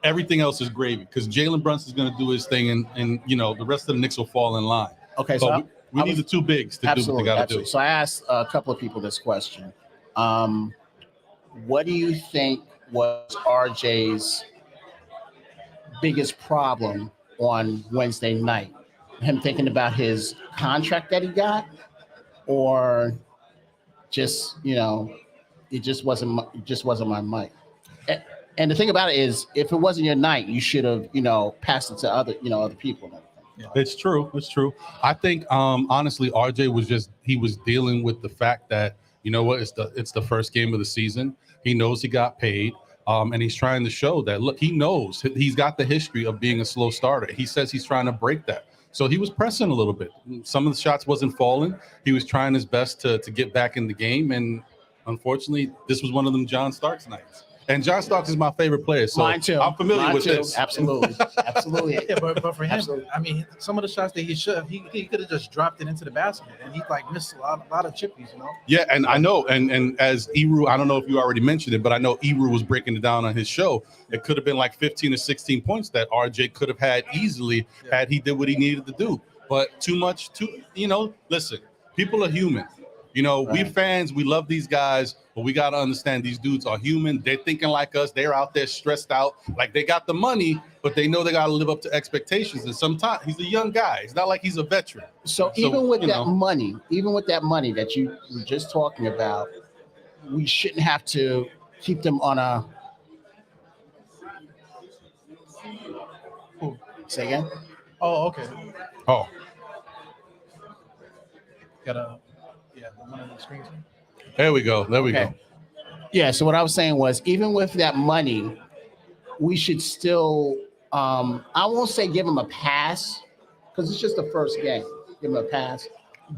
everything else is gravy because Jalen Brunson is going to do his thing and the rest of the Knicks will fall in line. Okay, so we need the two bigs to do what they got to do. So I asked a couple of people this question. What do you think was RJ's biggest problem on Wednesday night? Him thinking about his contract that he got, or just it just wasn't my mic. And the thing about it is, if it wasn't your night, you should have, passed it to other people. Yeah. It's true. It's true. I think, honestly, RJ was dealing with the fact that, you know what, it's the first game of the season. He knows he got paid. And he's trying to show that, look, he knows he's got the history of being a slow starter. He says he's trying to break that. So he was pressing a little bit. Some of the shots wasn't falling. He was trying his best to get back in the game. And unfortunately, this was one of them John Starks nights. And John Starks is my favorite player, so Mine too. I'm familiar with this. Absolutely. Yeah, but for him, I mean, some of the shots that he could have just dropped it into the basket, and he missed a lot of chippies, Yeah, and I know, and as Eru, I don't know if you already mentioned it, but I know Eru was breaking it down on his show. It could have been like 15 or 16 points that RJ could have had easily had he did what he needed to do. But listen, people are human. We fans, we love these guys, but we got to understand these dudes are human. They're thinking like us. They're out there stressed out. Like they got the money, but they know they got to live up to expectations. And sometimes he's a young guy. It's not like he's a veteran. So even with that money that you were just talking about, we shouldn't have to keep them on a. Say again? Oh, okay. Oh. One of the screens. There we go. There we go. Yeah. So what I was saying was, even with that money, we should still. I won't say give him a pass because it's just the first game. Give him a pass,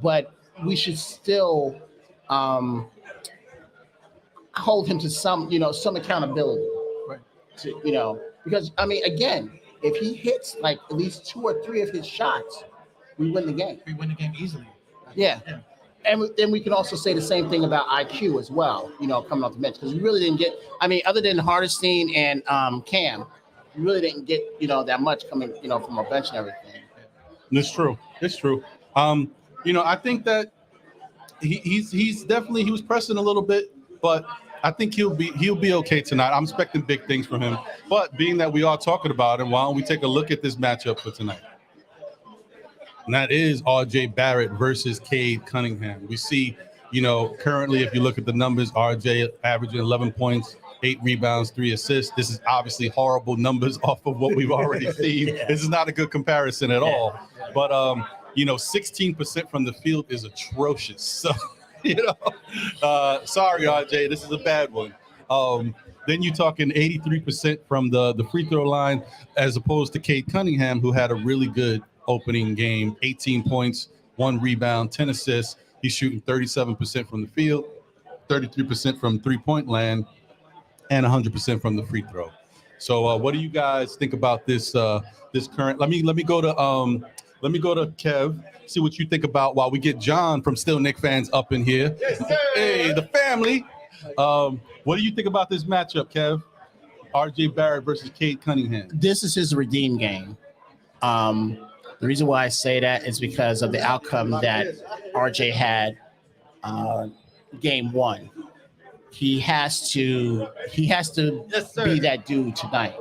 but we should still hold him to some accountability. Right. Because I mean, again, if he hits like at least 2 or 3 of his shots, we win the game. We win the game easily. Yeah. And then we can also say the same thing about IQ as well, coming off the bench, because we really didn't get, other than Hardestein and Cam, we really didn't get, that much coming, from our bench and everything. It's true. It's true. I think that he's definitely, he was pressing a little bit, but I think he'll be okay tonight. I'm expecting big things from him. But being that we are talking about him, why don't we take a look at this matchup for tonight? And that is J Barrett versus Kade Cunningham. We see, currently, if you look at the numbers, RJ averaging 11 points, 8 rebounds, 3 assists. This is obviously horrible numbers off of what we've already seen. This is not a good comparison at all. But, 16% from the field is atrocious. So, sorry, RJ, this is a bad one. Then you're talking 83% from the free throw line, as opposed to Kade Cunningham, who had a really good opening game, 18 points, 1 rebound, 10 assists. He's shooting 37% from the field, 33% from three-point land, and 100% from the free throw. So, what do you guys think about this current? Let me go to Kev. See what you think about while we get John from Still Knick fans up in here. Yes, sir. Hey, the family. What do you think about this matchup, Kev? RJ Barrett versus Kade Cunningham. This is his redeem game. The reason why I say that is because of the outcome that RJ had game 1. He has to be that dude tonight.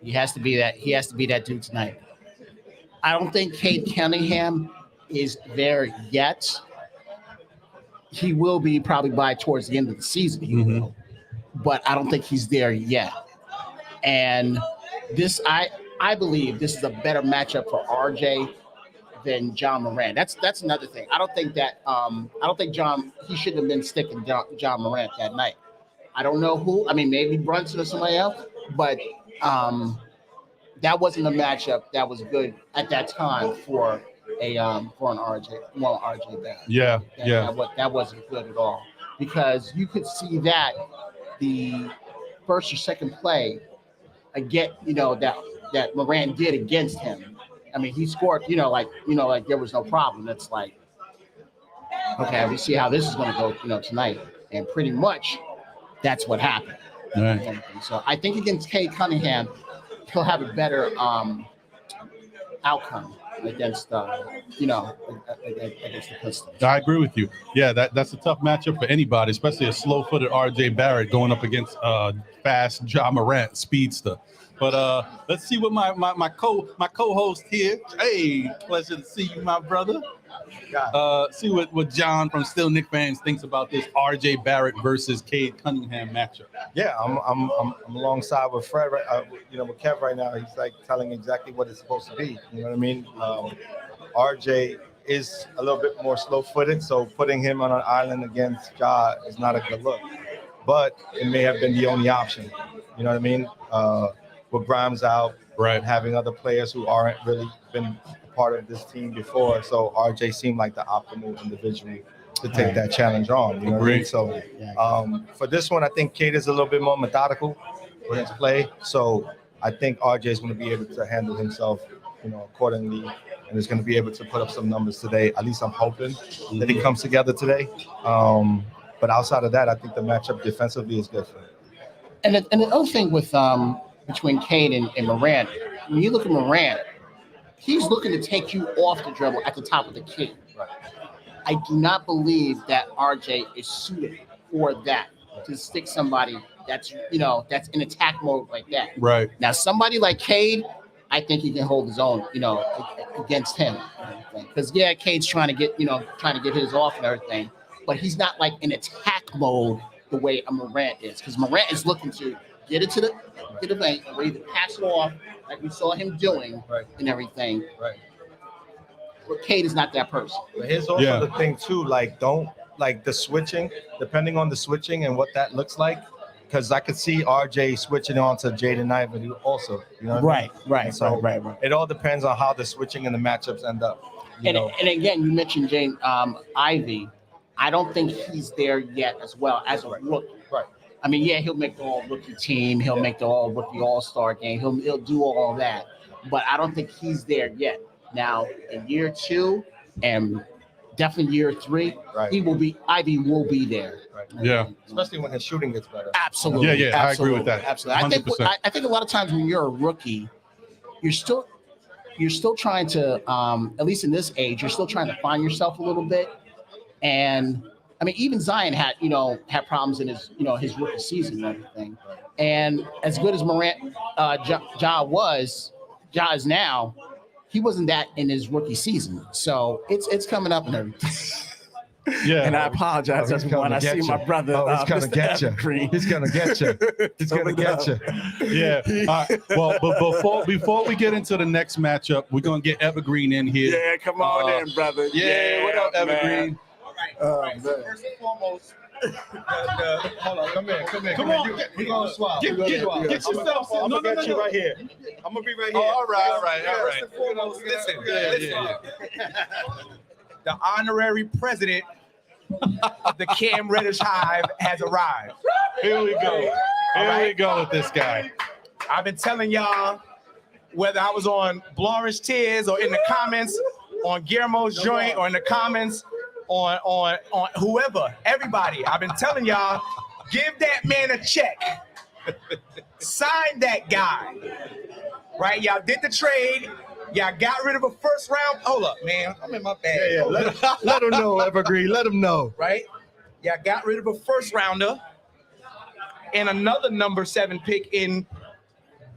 He has to be that dude tonight. I don't think Kade Cunningham is there yet. He will be probably by towards the end of the season. He will, but I don't think he's there yet. And this, I believe this is a better matchup for RJ than John Morant. That's another thing. I don't think he shouldn't have been sticking John Morant that night. I don't know who. Maybe Brunson or somebody else, but that wasn't a matchup that was good at that time for an RJ Barrett. Yeah. That wasn't good at all, because you could see that the first or second play that Morant did against him. He scored, like there was no problem. That's like, okay, we see how this is going to go, tonight. And pretty much that's what happened. Right. So I think against Kade Cunningham, he'll have a better outcome against against the Pistons. I agree with you. Yeah, that's a tough matchup for anybody, especially a slow-footed RJ Barrett going up against fast Ja Morant speedster. But let's see what my co-host here. Hey, pleasure to see you, my brother. See what John from Still Knicks fans thinks about this RJ Barrett versus Kade Cunningham matchup. Yeah, I'm alongside with Fred, with Kev right now. He's like telling exactly what it's supposed to be. You know what I mean? RJ is a little bit more slow-footed, so putting him on an island against Ja is not a good look. But it may have been the only option. You know what I mean? With Grimes out, right, having other players who aren't really been part of this team before, so RJ seemed like the optimal individual to take that challenge on. You know what I mean? So for this one, I think Kade is a little bit more methodical with his play. So I think RJ is going to be able to handle himself, accordingly, and is going to be able to put up some numbers today. At least I'm hoping that it comes together today. But outside of that, I think the matchup defensively is good for him. And the other thing with between Kade and Morant, when you look at Morant, he's looking to take you off the dribble at the top of the key. Right. I do not believe that RJ is suited for that, to stick somebody that's in attack mode like that. Right. Now, somebody like Kade, I think he can hold his own, against him. Because Cade's trying to get his off and everything, but he's not like in attack mode the way a Morant is. Because Morant is looking to get it to the bank, ready to pass it off, like we saw him doing, and everything. Right. But Kade is not that person. But here's also the thing too, don't the switching, depending on the switching and what that looks like, because I could see RJ switching on to Jaden Ivy also. You know what I mean? So it all depends on how the switching and the matchups end up. And again, you mentioned Jaden Ivy. I don't think he's there yet as well as a rookie. Right. I mean, he'll make the all-rookie team. He'll make the all-rookie all-star game. He'll do all that. But I don't think he's there yet. Now, in year 2 and definitely year 3, Ivy will be there. Right. Yeah. Especially when his shooting gets better. Absolutely. Yeah, I agree with that. Absolutely. 100%. I think a lot of times when you're a rookie, you're still trying to, at least in this age, you're still trying to find yourself a little bit. And I mean, even Zion had problems in his rookie season and everything. And as good as Morant, Ja is now, he wasn't that in his rookie season. So it's coming up and everything. Yeah. And I apologize when I see my brother. He's gonna get you. He's gonna get you. He's gonna get you. Yeah. All right. Well, but before we get into the next matchup, we're gonna get Evergreen in here. Yeah, come on in, brother. Yeah, what up, Evergreen? All right. So first and foremost, hold on, come in. Come on. We're gonna swap. Get yourself. I'm No, gonna get you right here. I'm gonna be right here. All right. First and foremost, Listen. Yeah. The honorary president of the Cam Reddish Hive has arrived. Here we go. Here we go with this guy. I've been telling y'all, whether I was on Blorish Tears or in the comments on Guillermo's joint or in the comments on whoever, everybody, I've been telling y'all, give that man a check. Sign that guy. Right? Y'all did the trade. Y'all got rid of a first round. Hold up, man. I'm in my bag. Yeah. Let him know, Evergreen. Let him know. Right? Y'all got rid of a first rounder and another number 7 pick in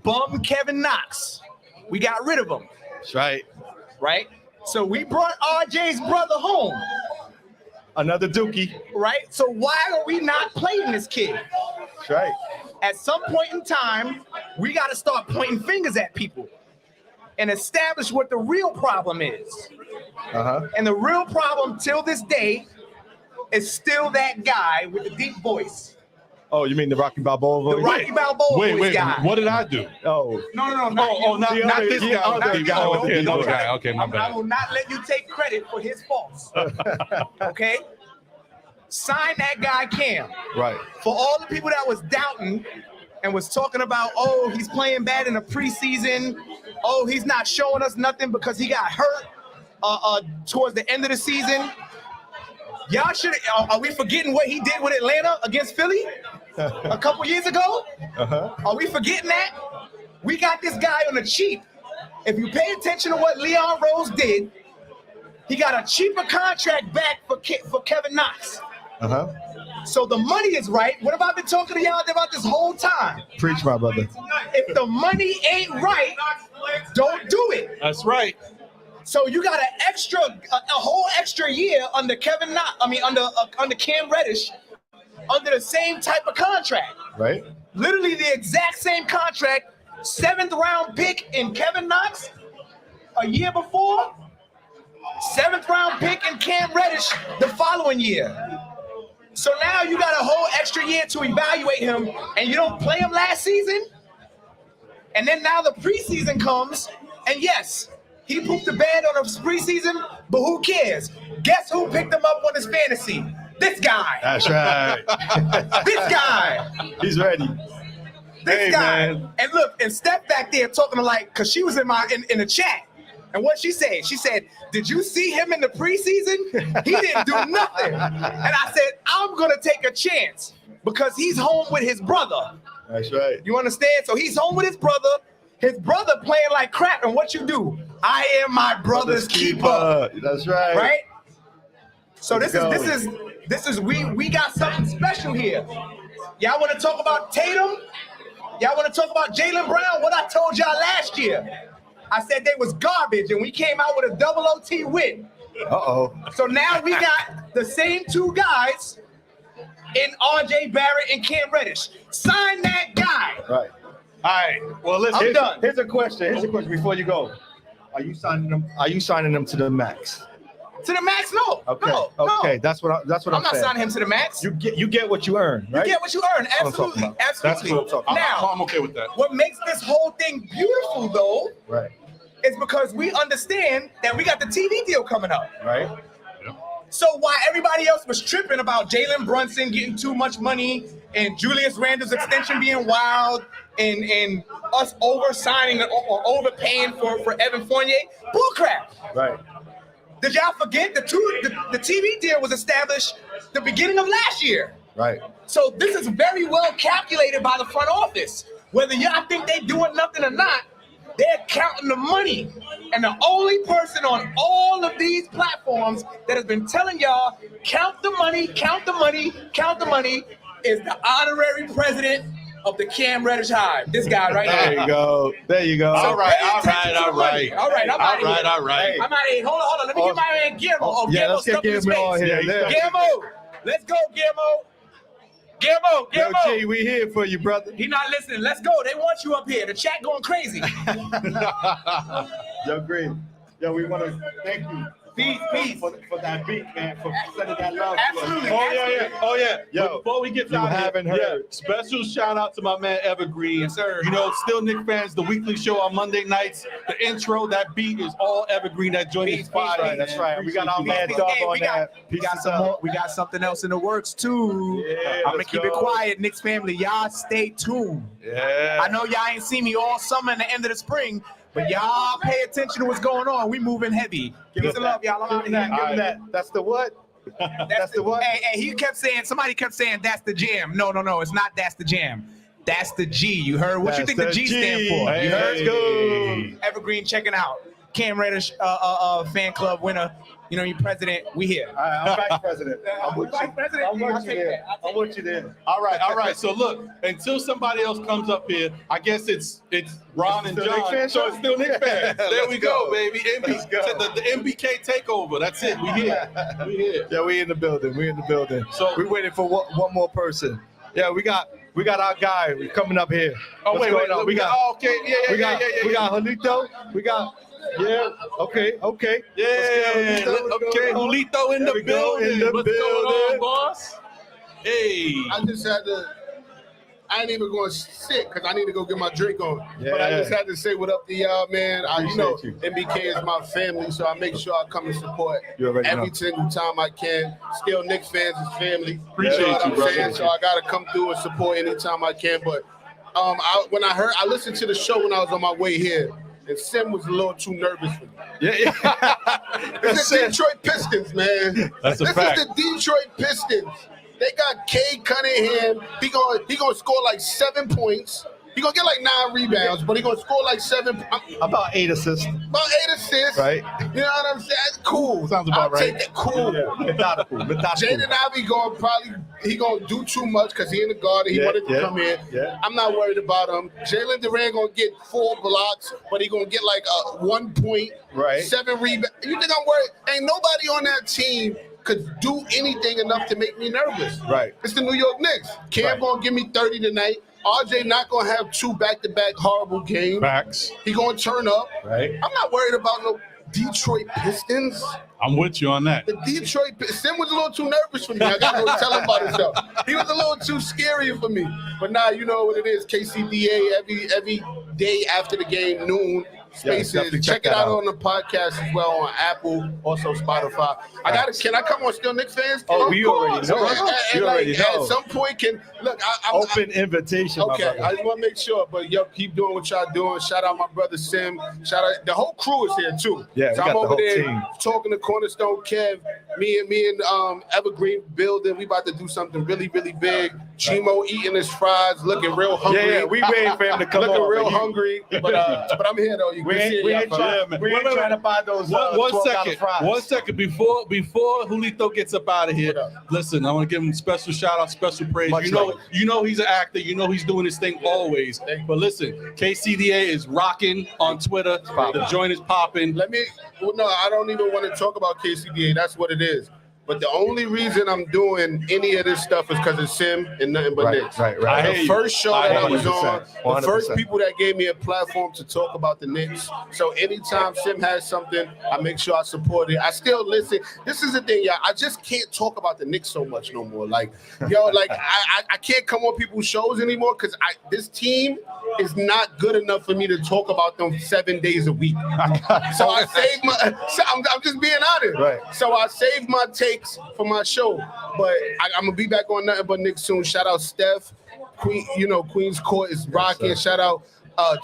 bum Kevin Knox. We got rid of him. That's right. Right? So we brought RJ's brother home. Another Dookie. Right? So why are we not playing this kid? That's right. At some point in time, we got to start pointing fingers at people and establish what the real problem is. And the real problem till this day is still that guy with the deep voice. Oh, you mean the Rocky Balboa voice? The Rocky Balboa voice guy. What did I do? Oh. No, not this guy. Other guy. Okay, another guy. Okay, my bad. I will not let you take credit for his faults. Okay? Sign that guy Cam. Right. For all the people that was doubting and was talking about, oh, he's playing bad in the preseason. Oh, he's not showing us nothing because he got hurt towards the end of the season. Y'all should. Are we forgetting what he did with Atlanta against Philly a couple years ago? Are we forgetting that? We got this guy on the cheap. If you pay attention to what Leon Rose did, he got a cheaper contract back for Kevin Knox. So the money is right. What have I been talking to y'all about this whole time? Preach, my brother. If the money ain't right, don't do it. That's right. So you got a whole extra year under under Cam Reddish, under the same type of contract. Right. Literally the exact same contract. 7th round pick in Kevin Knox a year before. 7th round pick in Cam Reddish the following year. So now you got a whole extra year to evaluate him, and you don't play him last season. And then now the preseason comes, and yes, he pooped the bed on his preseason, but who cares? Guess who picked him up on his fantasy? This guy. That's right. This guy. He's ready. This guy. Man. And look, and Steph back there talking to because she was in the chat. And what she said, did you see him in the preseason? He didn't do nothing. And I said, I'm going to take a chance because he's home with his brother. That's right. You understand? So he's home with his brother. His brother playing like crap. And what you do? I am my brother's keeper. That's right. Right? So this is we got something special here. Y'all want to talk about Tatum? Y'all want to talk about Jalen Brown? What I told y'all last year. I said they was garbage, and we came out with a double OT win. Uh-oh. So now we got the same two guys in J Barrett and Cam Reddish. Sign that guy. Right. All right. Well, listen. I'm done. Here's a question before you go. Are you signing them to the max? To the max? No. Okay. No. Okay. That's what I'm saying. I'm not signing him to the max. You get what you earn, right? You get what you earn. Absolutely. That's what I'm talking about. Now, I'm okay with that. What makes this whole thing beautiful, though, right, is because we understand that we got the TV deal coming up. Right. So while everybody else was tripping about Jalen Brunson getting too much money and Julius Randle's extension being wild and us over-signing or overpaying for Evan Fournier, bullcrap. Right. Did y'all forget the TV deal was established the beginning of last year? Right. So this is very well calculated by the front office. Whether y'all think they're doing nothing or not, they're counting the money. And the only person on all of these platforms that has been telling y'all, count the money, count the money, count the money, is the honorary president of the Cam Reddish Hive. This guy right here. There you go. There you go. So All right. I'm out of here. Hold on. Let me get my man Guillermo. Let's get Guillermo on here. Guillermo. Let's go, Guillermo. Guillermo. Yo, G, we here for you, brother. He not listening. Let's go. They want you up here. The chat going crazy. Yo, great. Yo, we want to thank you. Peace. For that beat, man, for sending that love Absolutely. to us. Oh, yeah. Yo, but before we get you out haven't here, heard. Special shout out to my man Evergreen. Yes, sir. You know, Still Knicks fans, the weekly show on Monday nights. The intro, that beat is all Evergreen. That joint is fire. That's right. We got our man Dub on that. We got some more. We got something else in the works too. Yeah, I'm gonna keep it quiet, Knicks family. Y'all stay tuned. Yeah. I know y'all ain't seen me all summer and the end of the spring, but y'all pay attention to what's going on. We moving heavy. Give us a love, y'all. I'm out of here. Give him that. That's the what? That's the what? Hey, somebody kept saying that's the jam. No, it's not that's the jam. That's the G. You heard? What you think the G stand for? Hey. You heard? Let's go. Evergreen checking out. Cam Reddish fan club winner. You know, your president. We here. All right, I'm vice president. I'm with you. President. I'm with you there. All right. So look, until somebody else comes up here, I guess it's Ron and Still John. Knicks fans? So it's Still Knicks fans. There Let's we go. go, baby. Let's go. The MBK takeover. That's it. We here. Yeah, we in the building. So we waiting for one more person. Yeah, we got our guy coming up here. Oh, What's wait. going on? We got Julito. We got okay. Yeah. Okay, Julito in the building. What's going on, boss? Hey. I ain't even going to sit because I need to go get my drink on. Yeah. But I just had to say what up to y'all, man. Appreciate you. MBK is my family, so I make sure I come and support You already every know. single time I can. Still Knicks fans is family. Appreciate you know what you, I'm brother. saying? So I got to come through and support anytime I can. But I listened to the show when I was on my way here. And Sim was a little too nervous for me. Yeah. It's the Detroit Pistons, man. That's a fact. This is the Detroit Pistons. They got Kade Cunningham. He gonna score like 7 points. He gonna get like 9 rebounds, but he gonna score like 7. About 8 assists. About 8 assists. Right. You know what I'm saying? Cool. Sounds about I'll right. take that. Cool. Methodical. Jaden Ivy gonna do too much because he in the guard and he wanted to come in. Yeah. I'm not worried about him. Jalen Durant gonna get 4 blocks, but he gonna get like 1 point, Right. 7 rebounds. You think I'm worried? Ain't nobody on that team could do anything enough to make me nervous. Right. It's the New York Knicks. Cam gonna give me 30 tonight. RJ not gonna have 2 back-to-back horrible games. Facts. He gonna turn up. Right. I'm not worried about no Detroit Pistons. I'm with you on that. The Detroit Sim was a little too nervous for me. I gotta go tell him about himself. He was a little too scary for me. But now you know what it is. KCDA every day after the game, noon. Spaces. definitely Check it out on the podcast as well on Apple, also Spotify. Can I come on Still Knicks fans? Oh, we already know. You already know. At some point, I'm Open invitation. my Okay, brother. I just want to make sure, but yo, keep doing what y'all doing. Shout out my brother Sim. Shout out the whole crew is here too. Yeah, we so got I'm the over whole there team. talking to Cornerstone Kev. Me and Evergreen building. We about to do something really, really big. Chimo eating his fries, looking real hungry. Yeah, we waiting for him to come looking on. real hungry. But I'm here though. You We can see ain't it. trying to buy those One $12 second. fries. 1 second before Julito gets up out of here. Listen, I want to give him special shout out, special praise. Much love. You know he's an actor. You know he's doing his thing always. But listen, KCDA is rocking on Twitter. The joint is popping. No, I don't even want to talk about KCDA. That's what it is. But the only reason I'm doing any of this stuff is because of Sim and nothing but Knicks. I The hear you. first show that I was on, 100%. the first people that gave me a platform to talk about the Knicks. So anytime Sim has something, I make sure I support it. I still listen. This is the thing, y'all. I just can't talk about the Knicks so much no more. Like, I can't come on people's shows anymore because this team is not good enough for me to talk about them 7 days a week. So I saved I'm just being honest. Right. So I saved my takes for my show, but I'm gonna be back on Nothing But Knicks soon. Shout out Steph, Queen's Court is rocking. Yes, Shout out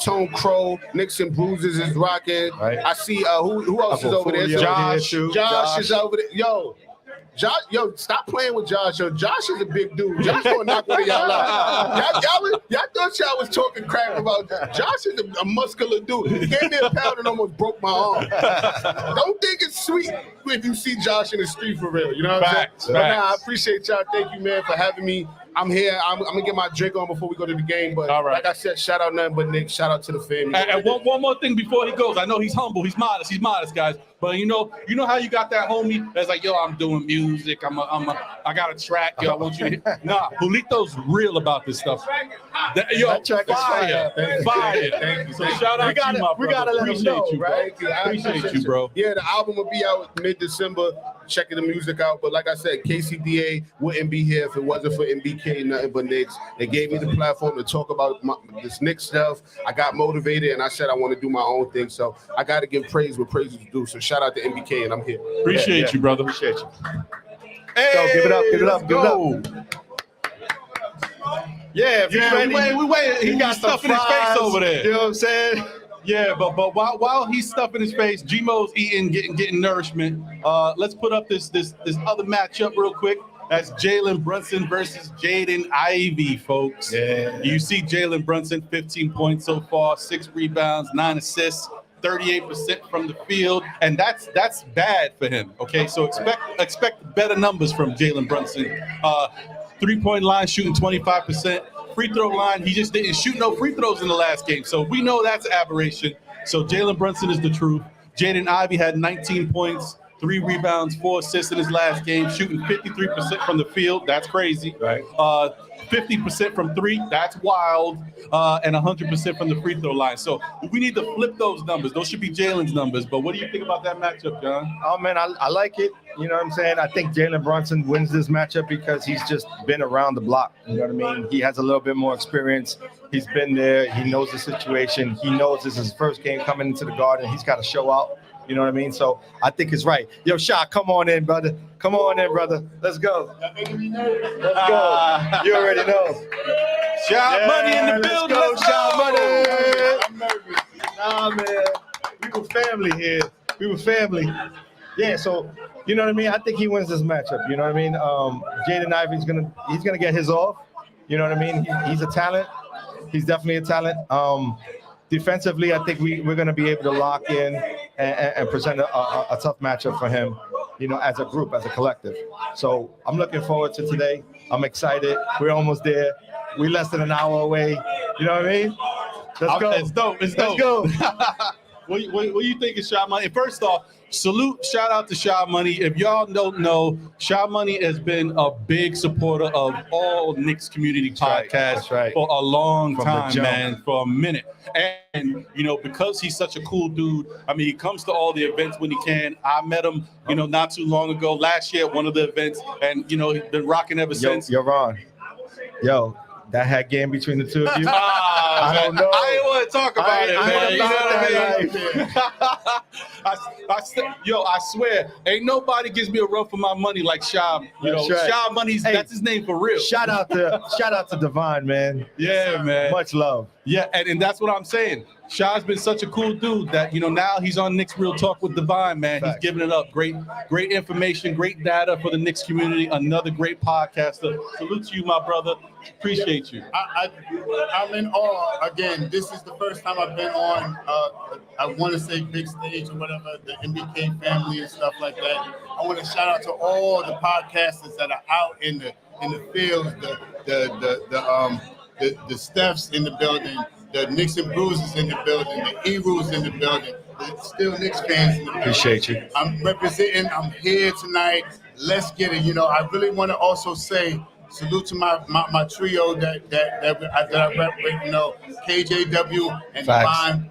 Tone Crow, Knicks and Bruises is rocking. Right. I see who else is over there? Josh Is over there. Yo, stop playing with Josh. Yo, Josh is a big dude. Josh gonna knock one of y'all out. Y'all thought y'all was talking crap about Josh is a muscular dude. He gave me a pound and almost broke my arm. Don't think it's sweet if you see Josh in the street for real. You know what I'm saying? But I appreciate y'all. Thank you, man, for having me. I'm here. I'm gonna get my drink on before we go to the game. But like I said, shout out Nothing But Nick. Shout out to the family. And one more thing before he goes. I know he's humble. He's modest, guys. But you know how you got that homie that's like, yo, I'm doing music. I got a track. Yo, I want you to. Nah, Julito's real about this stuff. That track is fire. Thank you. So shout out to you, my brother. We gotta let him know, you, right? bro. Appreciate you, bro. Yeah, the album will be out mid-December. Checking the music out. But like I said, KCDA wouldn't be here if it wasn't for MBK, Nothing But Knicks. They gave me the platform to talk about this Knicks stuff. I got motivated and I said I want to do my own thing. So I got to give praise where praise is due. So shout out to MBK and I'm here. Appreciate you, brother. Appreciate you. Hey, So give it up. Yeah, if you're ready, we wait. He got some stuff in his face fries, over there. You know what I'm saying? Yeah, but while he's stuffing his face, Gmo's eating, getting nourishment. Let's put up this other matchup real quick. That's Jalen Brunson versus Jaden Ivy, folks. Yeah. You see Jalen Brunson, 15 points so far, 6 rebounds, 9 assists, 38% from the field, and that's bad for him. Okay, so expect better numbers from Jalen Brunson. 3-point line shooting 25%. Free throw line, he just didn't shoot no free throws in the last game. So we know that's aberration. So Jalen Brunson is the truth. Jaden Ivy had 19 points, 3 rebounds, 4 assists in his last game, shooting 53% from the field. That's crazy. Right. 50% from 3. That's wild. And 100% from the free throw line. So we need to flip those numbers. Those should be Jalen's numbers. But what do you think about that matchup, John? Oh, man, I like it. You know what I'm saying? I think Jalen Brunson wins this matchup because he's just been around the block. You know what I mean? He has a little bit more experience. He's been there. He knows the situation. He knows this is his first game coming into the Garden. He's got to show out. You know what I mean? So I think it's right. Yo, Sha, come on in, brother. Come on in, brother. Let's go. Let's go. You already know. Sha Money in the building. Let's go, Sha Money. I'm nervous. Nah, man. We were family here. We were family. Yeah, so you know what I mean? I think he wins this matchup. You know what I mean? Jaden Ivey's gonna get his off. You know what I mean? He's a talent. He's definitely a talent. Defensively, I think we're going to be able to lock in and present a tough matchup for him, as a group, as a collective. So I'm looking forward to today. I'm excited. We're almost there. We're less than an hour away. You know what I mean? Let's go. It's dope. It's dope. Let's go. What you think of Shy Money? First off, shout out to Shy Money. If y'all don't know, Shy Money has been a big supporter of all Knicks community podcasts for a long time, man, for a minute. And, because he's such a cool dude, he comes to all the events when he can. I met him, not too long ago, last year at one of the events, and, he's been rocking ever since. You're wrong. Yo. That hat game between the two of you. I don't know. I didn't want to talk about it, man. You know what I mean? I swear, ain't nobody gives me a run for my money like Shy. Shy Money's that's his name for real. Shout out to Divine, man. Yeah, man. Much love. Yeah, and that's what I'm saying. Shy's been such a cool dude that, now he's on Knicks Real Talk with Divine, man. He's giving it up. Great information, great data for the Knicks community. Another great podcaster. Salute to you, my brother. Appreciate you. I'm in awe. Again, this is the first time I've been on, I want to say big stage or whatever, the MBK family and stuff like that. I want to shout out to all the podcasters that are out in the field, the Stephs in the building, the Knicks and Bruises in the building, the Eru's in the building, the still Knicks fans in the building. Appreciate you. I'm representing. I'm here tonight. Let's get it. I really want to also say salute to my trio that I rep with. KJW and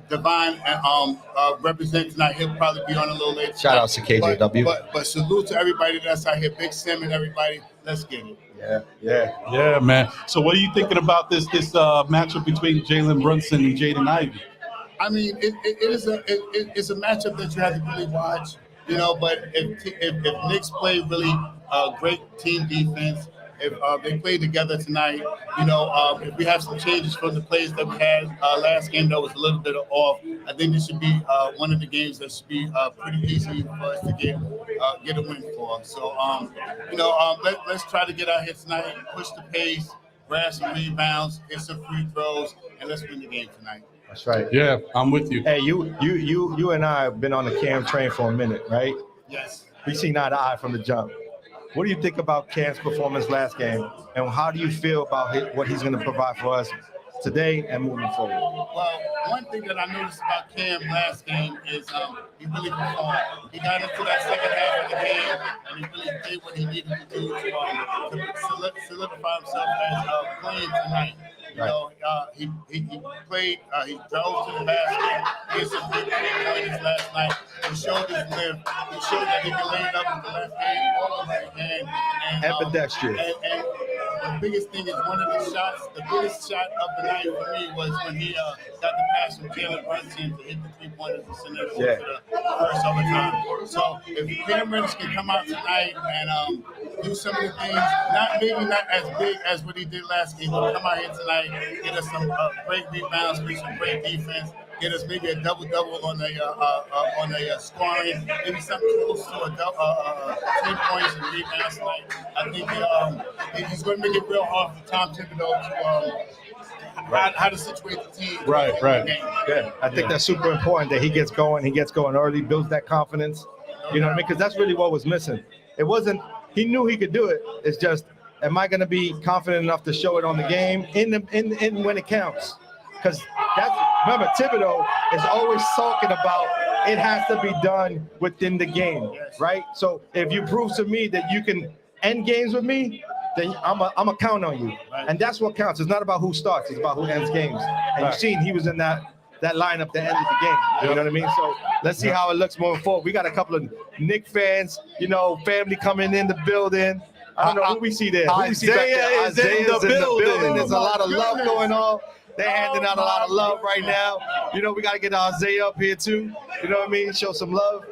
Divine and represent tonight. He'll probably be on a little later. Shout out to KJW. But salute to everybody that's out here. Big Sim and everybody. Let's get it. Yeah, man. So what are you thinking about this matchup between Jalen Brunson and Jaden Ivy? It's a matchup that you have to really watch, but if Knicks play really great team defense, if they play together tonight, if we have some changes from the plays that we had last game that was a little bit off, I think this should be one of the games that should be pretty easy for us to get a win for. So, let's try to get out here tonight, push the pace, grab some rebounds, hit some free throws, and let's win the game tonight. That's right. Yeah, I'm with you. Hey, you and I have been on the Cam train for a minute, right? Yes. We seen eye to eye from the jump. What do you think about Cam's performance last game, and how do you feel about what he's going to provide for us today and moving forward? Well, one thing that I noticed about Cam last game is he really performed. He got into that second half of the game, and he really did what he needed to do to solidify himself as playing tonight. He played. He drove to the basket. He had some big points last night. He showed his lift. He showed that he can lay it up with the left hand or the right hand. Ambidextrous. And the biggest thing is the biggest shot of the night for me was when he got the pass from Jalen Brunson to hit the three-pointers and send it over to the first overtime. So if Cam Reddish can come out tonight and do some of the things, not as big as what he did last game, but come out here tonight, get us some great rebounds, get some great defense, get us maybe a double-double on the scoring, maybe something close to 10 points and rebounds tonight. I think he's going to make it real hard for Tom Thibodeau to how to situate the team. Right. Yeah, I think that's super important that he gets going early, builds that confidence. You know what I mean? Because that's really what was missing. It wasn't. He knew he could do it. It's just, am I going to be confident enough to show it on the game in when it counts? Because remember, Thibodeau is always talking about it has to be done within the game, right? So if you prove to me that you can end games with me, then I'm a count on you, and that's what counts. It's not about who starts; it's about who ends games. And you've seen he was in that lineup that ended the game. You know what I mean? So let's see how it looks moving forward. We got a couple of Knicks fans, family coming in the building. I don't know who we see there. Isaiah's in the building. There's a lot of love going on. They're handing out a lot of love right now. We got to get Isaiah up here too. You know what I mean? Show some love.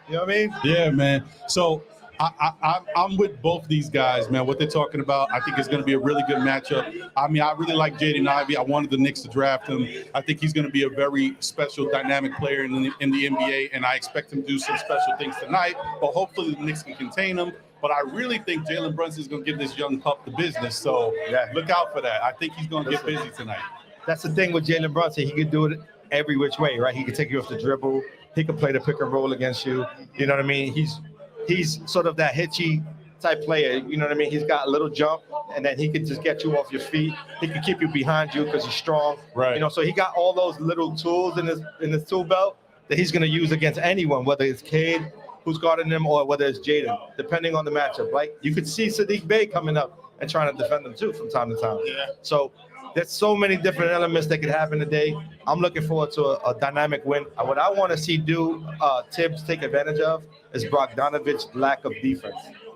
You know what I mean? Yeah, man. So I'm with both these guys, man. What they're talking about, I think it's going to be a really good matchup. I really like Jaden Ivy. I wanted the Knicks to draft him. I think he's going to be a very special, dynamic player in the NBA, and I expect him to do some special things tonight. But hopefully the Knicks can contain him. But I really think Jalen Brunson is going to give this young pup the business. So look out for that. I think he's going to get busy tonight. that's the thing with Jalen Brunson. He could do it every which way, right? He could take you off the dribble. He could play the pick and roll against you. You know what I mean? He's sort of that hitchy type player. You know what I mean? He's got a little jump, and then he could just get you off your feet. He could keep you behind you because he's strong. Right. You know, so he got all those little tools in his tool belt that he's going to use against anyone, whether it's Kade, who's guarding him, or whether it's Jayden, depending on the matchup, right? You could see Sadiq Bey coming up and trying to defend them too from time to time. Yeah. So there's so many different elements that could happen today. I'm looking forward to a dynamic win. What I want to see Tibbs take advantage of is Bogdanovic's lack of defense.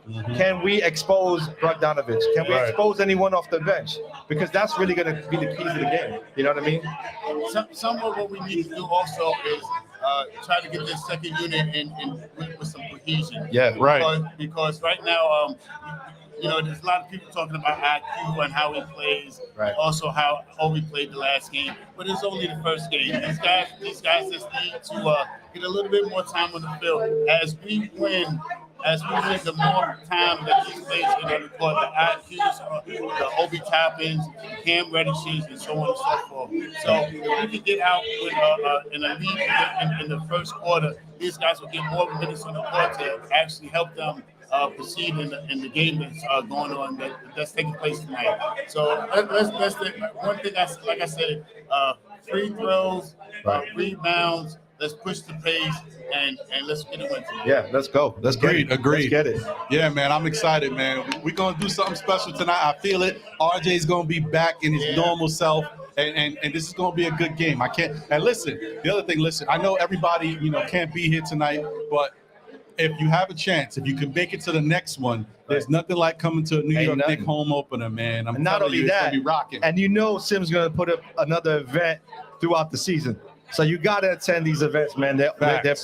Mm-hmm. Can we expose Bogdanovich? Can we expose anyone off the bench? Because that's really going to be the key to the game. You know what I mean? Some of what we need to do also is try to get this second unit in with some cohesion. Yeah, right. Because right now, you know, there's a lot of people talking about IQ and how he plays, also how we played the last game. But it's only the first game. These guys just need to get a little bit more time on the field. As we win, the more time that these players get on the court, the IQs, the Obi Toppins, Cam Reddishes, and so on and so forth. So if we can get out with in a lead in the first quarter, these guys will get more minutes on the court to actually help them proceed in the game that's going on that's taking place tonight. So that's the one thing. Like I said, free throws, rebounds. Let's push the pace and let's get it win. Yeah, let's go. Agreed. Let's get it. Yeah, man, I'm excited, man. We're gonna do something special tonight. I feel it. RJ's gonna be back in his normal self. And this is going to be a good game. And listen, the other thing, I know everybody, can't be here tonight, but if you have a chance, if you can make it to the next one, there's nothing like coming to a New York Knicks home opener, man. And not only that, be rocking. And Sim's going to put up another event throughout the season. So you got to attend these events, man. They're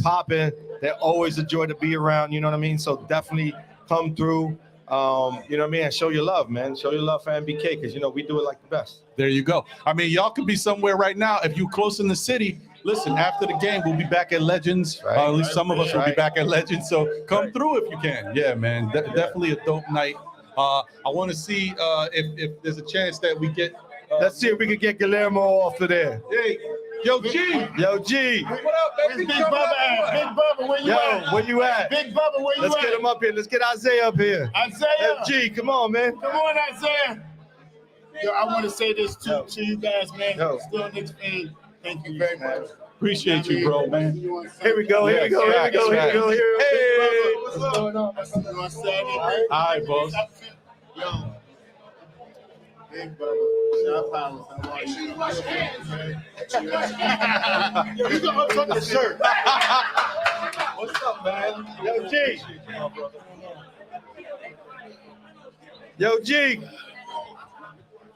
popping. They're always a joy to be around, you know what I mean? So definitely come through, you know what I mean, and show your love, man. Show your love for MBK because, we do it like the best. There you go. I mean, y'all could be somewhere right now. If you're close in the city, listen, after the game, we'll be back at Legends. At least some of us will be back at Legends. So come through if you can. Yeah, man. Definitely a dope night. I want to see if there's a chance that we get. Let's see if we can get Guillermo off of there. Hey, Yo, G. Yo, G. What up, baby? Big Bubba at? Big Bubba, where you at? Yo, where you at? Big Bubba, where you at? Let's get him up here. Let's get Isaiah up here. Isaiah. FG, come on, man. Come on, Isaiah. Yo, I want to say this to you guys, man. Still Knicks fan. Thank you very much. Appreciate you, bro, man. Here we go. Hey, what's going on? All right, boss. Yo. Big Bubba, Shot Powers, how are you? Yo, you can untuck the shirt. What's up, man? Yo, G. Yo, G.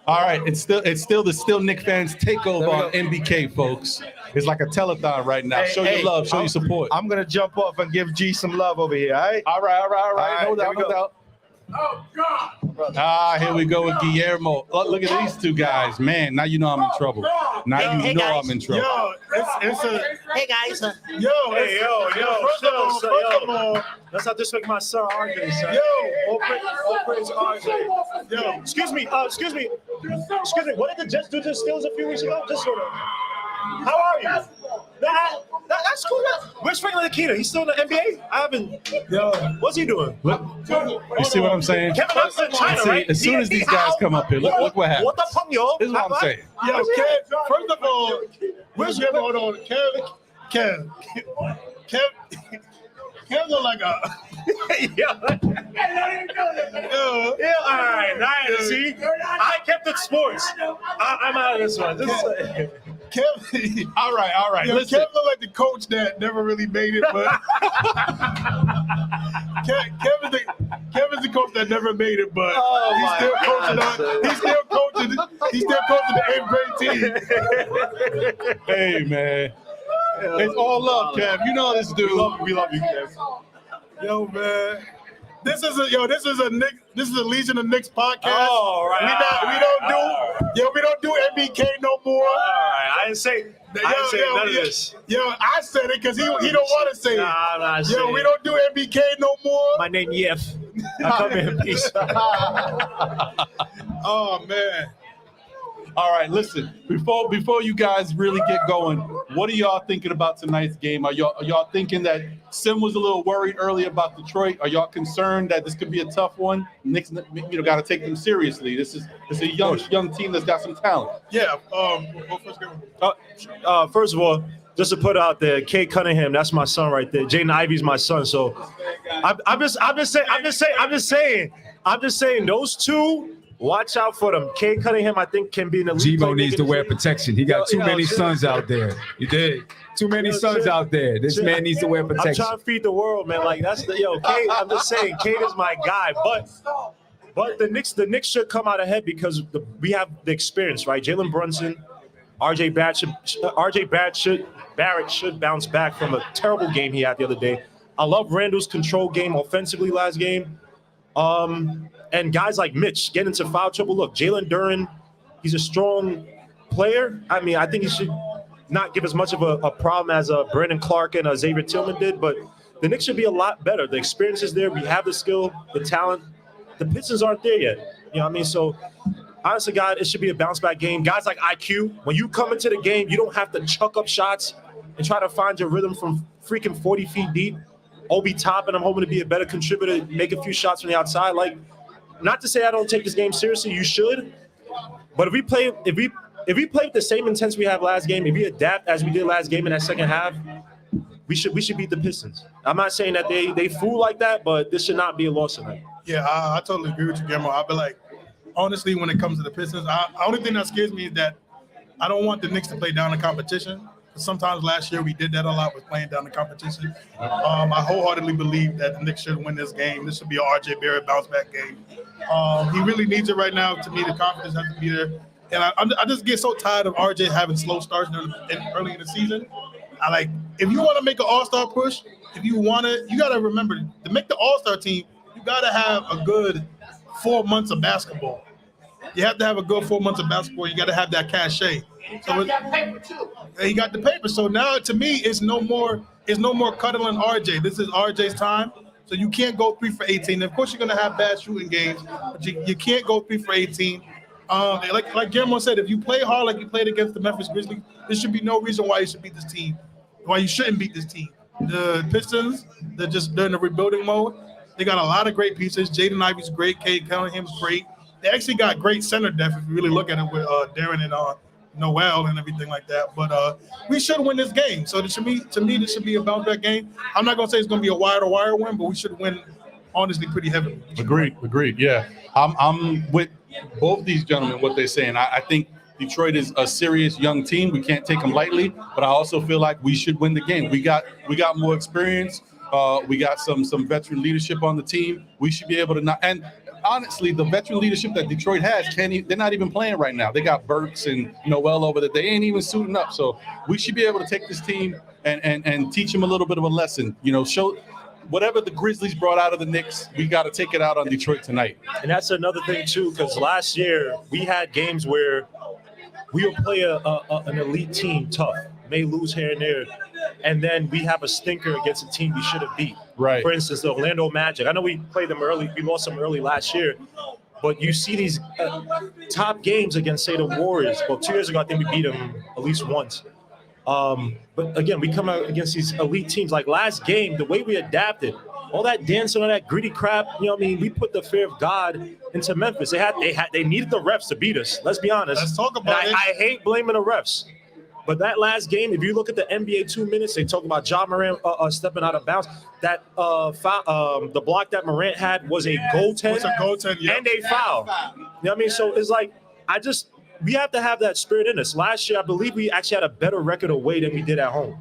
All right, it's still the Knicks fans takeover on MBK, folks. It's like a telethon right now. Show your love, show your support. I'm gonna jump off and give G some love over here. All right. All right. No doubt. Oh, God. Here we go with Guillermo. Look at these two guys. Man, now you know I'm in trouble. Now I'm in trouble. Yo, it's a... Hey, guys. Yo, First of all, let's not disrespect my son, RJ. Son. Yo, all praise RJ. Yo, excuse me. What did the Jets do to the Steelers a few weeks ago? Just sort of. How are you? That's cool. Where's Franklin Akita? He's still in the NBA? I haven't. Yo, what's he doing? Look, you see what I'm saying? Kevin Knox in China, right? As soon as these guys come up here, look what happens. What the fuck, yo? This is what I'm saying. Yo, Kev, first of all, where's your hold on? Kev look like a... All right, nice. See? I kept it sports. I'm out of this one. Kev, all right. Yo, Kev look like the coach that never really made it, but Kevin's the coach that never made it, but he's still coaching the 8th grade team. Hey, man. It's all love, Kev. You know this dude. We love you, Kev. Yo, man. This is a Legion of Knicks podcast. Oh, right. We don't do MBK no more. All right. I didn't say none of this. Yo, I said it because he don't want to say it. Nah, yo, we don't do MBK no more. My name Yef. I come in peace. Oh, man. All right, listen. Before you guys really get going, what are y'all thinking about tonight's game? Are y'all thinking that Sim was a little worried earlier about Detroit? Are y'all concerned that this could be a tough one? Knicks, got to take them seriously. This is a young team that's got some talent. Yeah. First of all, just to put out there, Kade Cunningham, that's my son right there. Jaden Ivy's my son. So I'm just saying those two. Watch out for them. Kade Cunningham, I think, can be an elite. Gbo needs to wear protection. He got too many sons out there. He did. Too many sons out there. This man needs to wear protection. I'm trying to feed the world, man. Like that's Kade. I'm just saying, Kade is my guy. But the Knicks should come out ahead because we have the experience, right? Jalen Brunson, RJ Barrett should bounce back from a terrible game he had the other day. I love Randall's control game offensively last game. And guys like Mitch get into foul trouble. Look, Jalen Duren, he's a strong player. I mean, I think he should not give as much of a problem as Brandon Clark and Xavier Tillman did, but the Knicks should be a lot better. The experience is there. We have the skill, the talent. The Pistons aren't there yet. You know what I mean? So, honestly, God, it should be a bounce-back game. Guys like IQ, when you come into the game, you don't have to chuck up shots and try to find your rhythm from freaking 40 feet deep. Obi Toppin, I'm hoping to be a better contributor, make a few shots from the outside. Like, not to say I don't take this game seriously, you should. But if we play with the same intensity we have last game, if we adapt as we did last game in that second half, we should beat the Pistons. I'm not saying that they fool like that, but this should not be a loss tonight. Yeah, I totally agree with you, Guillermo. I feel like, honestly, when it comes to the Pistons, the only thing that scares me is that I don't want the Knicks to play down the competition. Sometimes last year we did that a lot with playing down the competition. I wholeheartedly believe that the Knicks should win this game. This should be a RJ Barrett bounce back game. He really needs it right now. To me, the confidence has to be there. And I just get so tired of RJ having slow starts early in the season. If you want to make an all-star push, you got to remember to make the all-star team, you got to have a good 4 months of basketball. You have to have a good 4 months of basketball. You got to have that cachet. So he got paper too. He got the paper. So now, to me, it's no more cuddling RJ. This is RJ's time. So you can't go 3 for 18. Of course, you're gonna have bad shooting games, but you can't go 3 for 18. Like Guillermo said, if you play hard like you played against the Memphis Grizzlies, there should be no reason why you should beat this team. Why you shouldn't beat this team. The Pistons, they're in a rebuilding mode. They got a lot of great pieces. Jaden Ivy's great. Kade Cunningham's great. They actually got great center depth if you really look at it with Darren and Noel and everything like that. But we should win this game. So to me, this should be a bounce back game. I'm not going to say it's going to be a wire-to-wire win, but we should win, honestly, pretty heavily. Agreed. Yeah. I'm with both these gentlemen, what they're saying. I think Detroit is a serious young team. We can't take them lightly, but I also feel like we should win the game. We got more experience. We got some veteran leadership on the team. We should be able to and honestly, the veteran leadership that Detroit has, they're not even playing right now. They got Burks and Noel over there. They ain't even suiting up. So we should be able to take this team and teach them a little bit of a lesson. Show whatever the Grizzlies brought out of the Knicks, we got to take it out on Detroit tonight. And that's another thing, too, because last year we had games where we would play an elite team tough, may lose here and there, and then we have a stinker against a team we should have beat. Right. For instance, the Orlando Magic. I know we played them early. We lost them early last year. But you see these top games against, say, the Warriors. Well, 2 years ago, I think we beat them at least once. But, again, we come out against these elite teams. Like last game, the way we adapted, all that dancing, all that gritty crap, we put the fear of God into Memphis. They needed the refs to beat us. Let's be honest. Let's talk about it. I hate blaming the refs. But that last game, if you look at the NBA 2 minutes, they talk about Ja Morant stepping out of bounds. That the block that Morant had was a goaltend. It's a goaltend, yeah. And a foul. You know what I mean? So it's like, we have to have that spirit in us. Last year, I believe we actually had a better record away than we did at home,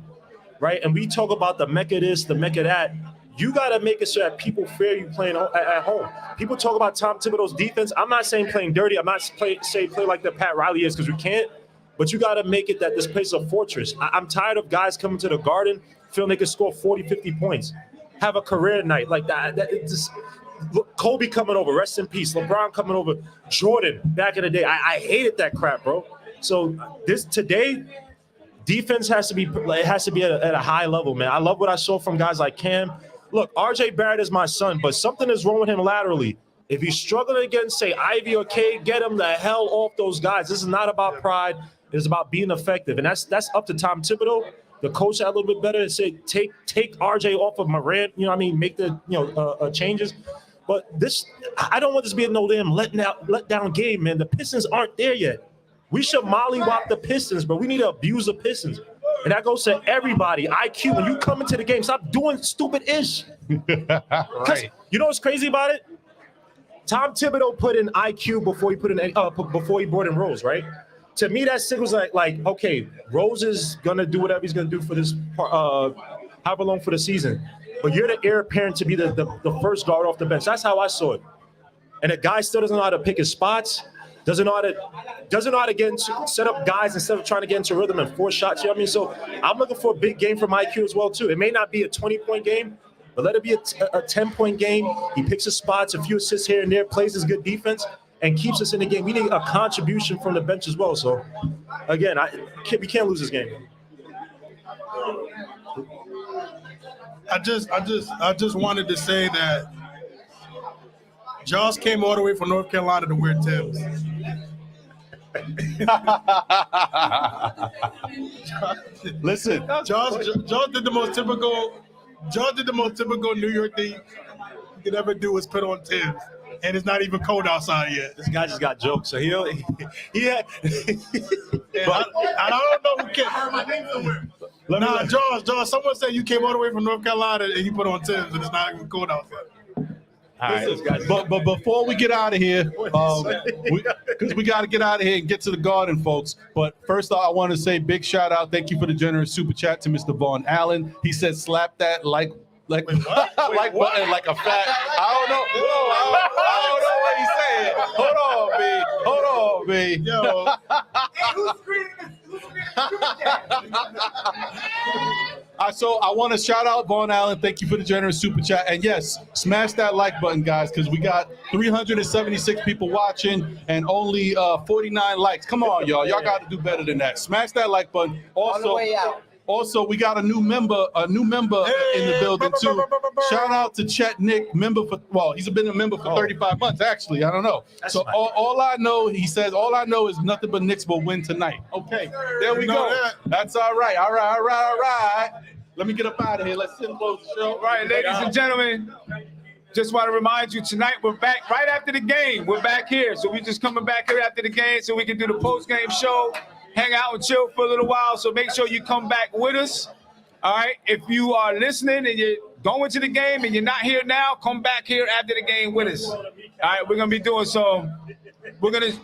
right? And we talk about the Mecca this, the Mecca that. You got to make it so that people fear you playing at home. People talk about Tom Thibodeau's defense. I'm not saying playing dirty. I'm not saying play like the Pat Riley is, because we can't. But you got to make it that this place is a fortress. I'm tired of guys coming to the Garden feeling they can score 40, 50 points, have a career night like that. Look, Kobe coming over, rest in peace. LeBron coming over, Jordan back in the day. I hated that crap, bro. So today, defense has to be at a high level, man. I love what I saw from guys like Cam. Look, RJ Barrett is my son, but something is wrong with him laterally. If he's struggling against, say, Ivy or Kade, get him the hell off those guys. This is not about pride. It's about being effective. And that's up to Tom Thibodeau. The coach had a little bit better and said, take RJ off of Morant, you know what I mean, make the changes. But this, I don't want this to be a no damn let down game, man. The Pistons aren't there yet. We should mollywop the Pistons, but we need to abuse the Pistons. And that goes to everybody. IQ, when you come into the game, stop doing stupid ish. Right. You know what's crazy about it? Tom Thibodeau put in IQ before he brought in Rose, right? To me, that signals like okay, Rose is gonna do whatever he's gonna do for this however long for the season. But you're the heir apparent to be the first guard off the bench. That's how I saw it. And the guy still doesn't know how to pick his spots. Doesn't know how to set up guys instead of trying to get into rhythm and force shots. You know what I mean? So I'm looking for a big game from IQ as well too. It may not be a 20-point game, but let it be a 10-point game. He picks his spots, a few assists here and there, plays his good defense, and keeps us in the game. We need a contribution from the bench as well. So again, we can't lose this game. I just wanted to say that Josh came all the way from North Carolina to wear Timbs. Listen, Josh did the most typical New York thing you could ever do is put on Timbs. And it's not even cold outside yet. This guy just got jokes. So he had. But I don't know who can. Nah, Josh, someone said you came all the way from North Carolina and you put on Timbs and it's not even cold outside. All right. But before we get out of here, because we got to get out of here and get to the Garden, folks. But first off, I want to say big shout out. Thank you for the generous super chat to Mr. Vaughn Allen. He said, slap that like button like a fat. I don't know. I don't know what he's saying. Hold on, B. Yo. Hey, who's screaming? So I want to shout out Vaughn Allen. Thank you for the generous super chat. And yes, smash that like button, guys, because we got 376 people watching and only 49 likes. Come on, y'all. Y'all got to do better than that. Smash that like button. Also, we got a new member in the building too. Shout out to Chet Nick, he's been a member for 35 months, actually. I don't know. That's so all I know, he says, all I know is nothing but Knicks will win tonight. Okay, there we go. That's all right. All right. Let me get up out of here. Let's sit and close the show. All right, ladies and gentlemen, just want to remind you, tonight we're back right after the game. We're back here. So we're just coming back here after the game so we can do the post-game show, hang out and chill for a little while. So make sure you come back with us. All right. If you are listening and you're going to the game and you're not here now, come back here after the game with us. All right. We're going to be doing we're going to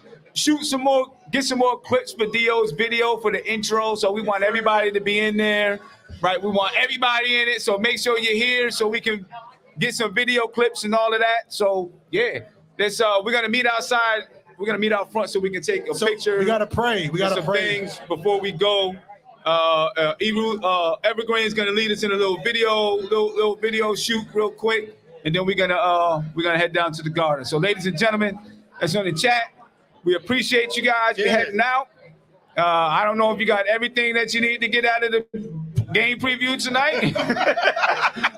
get some more clips for Dio's video for the intro. So we want everybody to be in there. Right. We want everybody in it. So make sure you're here so we can get some video clips and all of that. So, yeah, we're going to meet outside. We're going to meet out front so we can take a picture. We got to pray. We got to pray. Things before we go. Evergreen's going to lead us in a little video shoot real quick. And then we're going to head down to the Garden. So, ladies and gentlemen, that's on the chat. We appreciate you guys. You're heading out. I don't know if you got everything that you need to get out of the game preview tonight,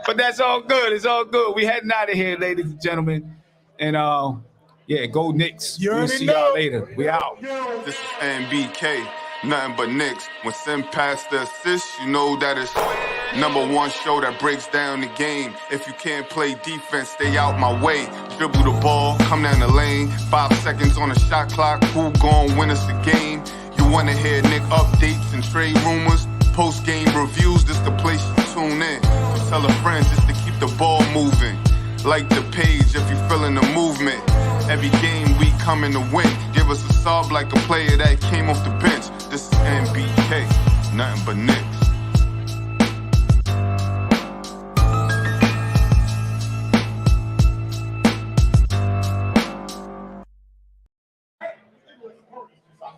but that's all good. It's all good. We heading out of here, ladies and gentlemen. And go Knicks. We'll see y'all later. We out. This is NBK, nothing but Knicks. When Sim passed the assist, you know that it's #1 show that breaks down the game. If you can't play defense, stay out my way. Dribble the ball, come down the lane. 5 seconds on the shot clock. Who gon' win us the game? You wanna hear Nick updates and trade rumors? Post-game reviews, this the place to tune in. Tell a friend just to keep the ball moving. Like the page if you feeling the movement. Every game we coming to win. Give us a sub like a player that came off the bench. This is NBK, nothing but Knicks.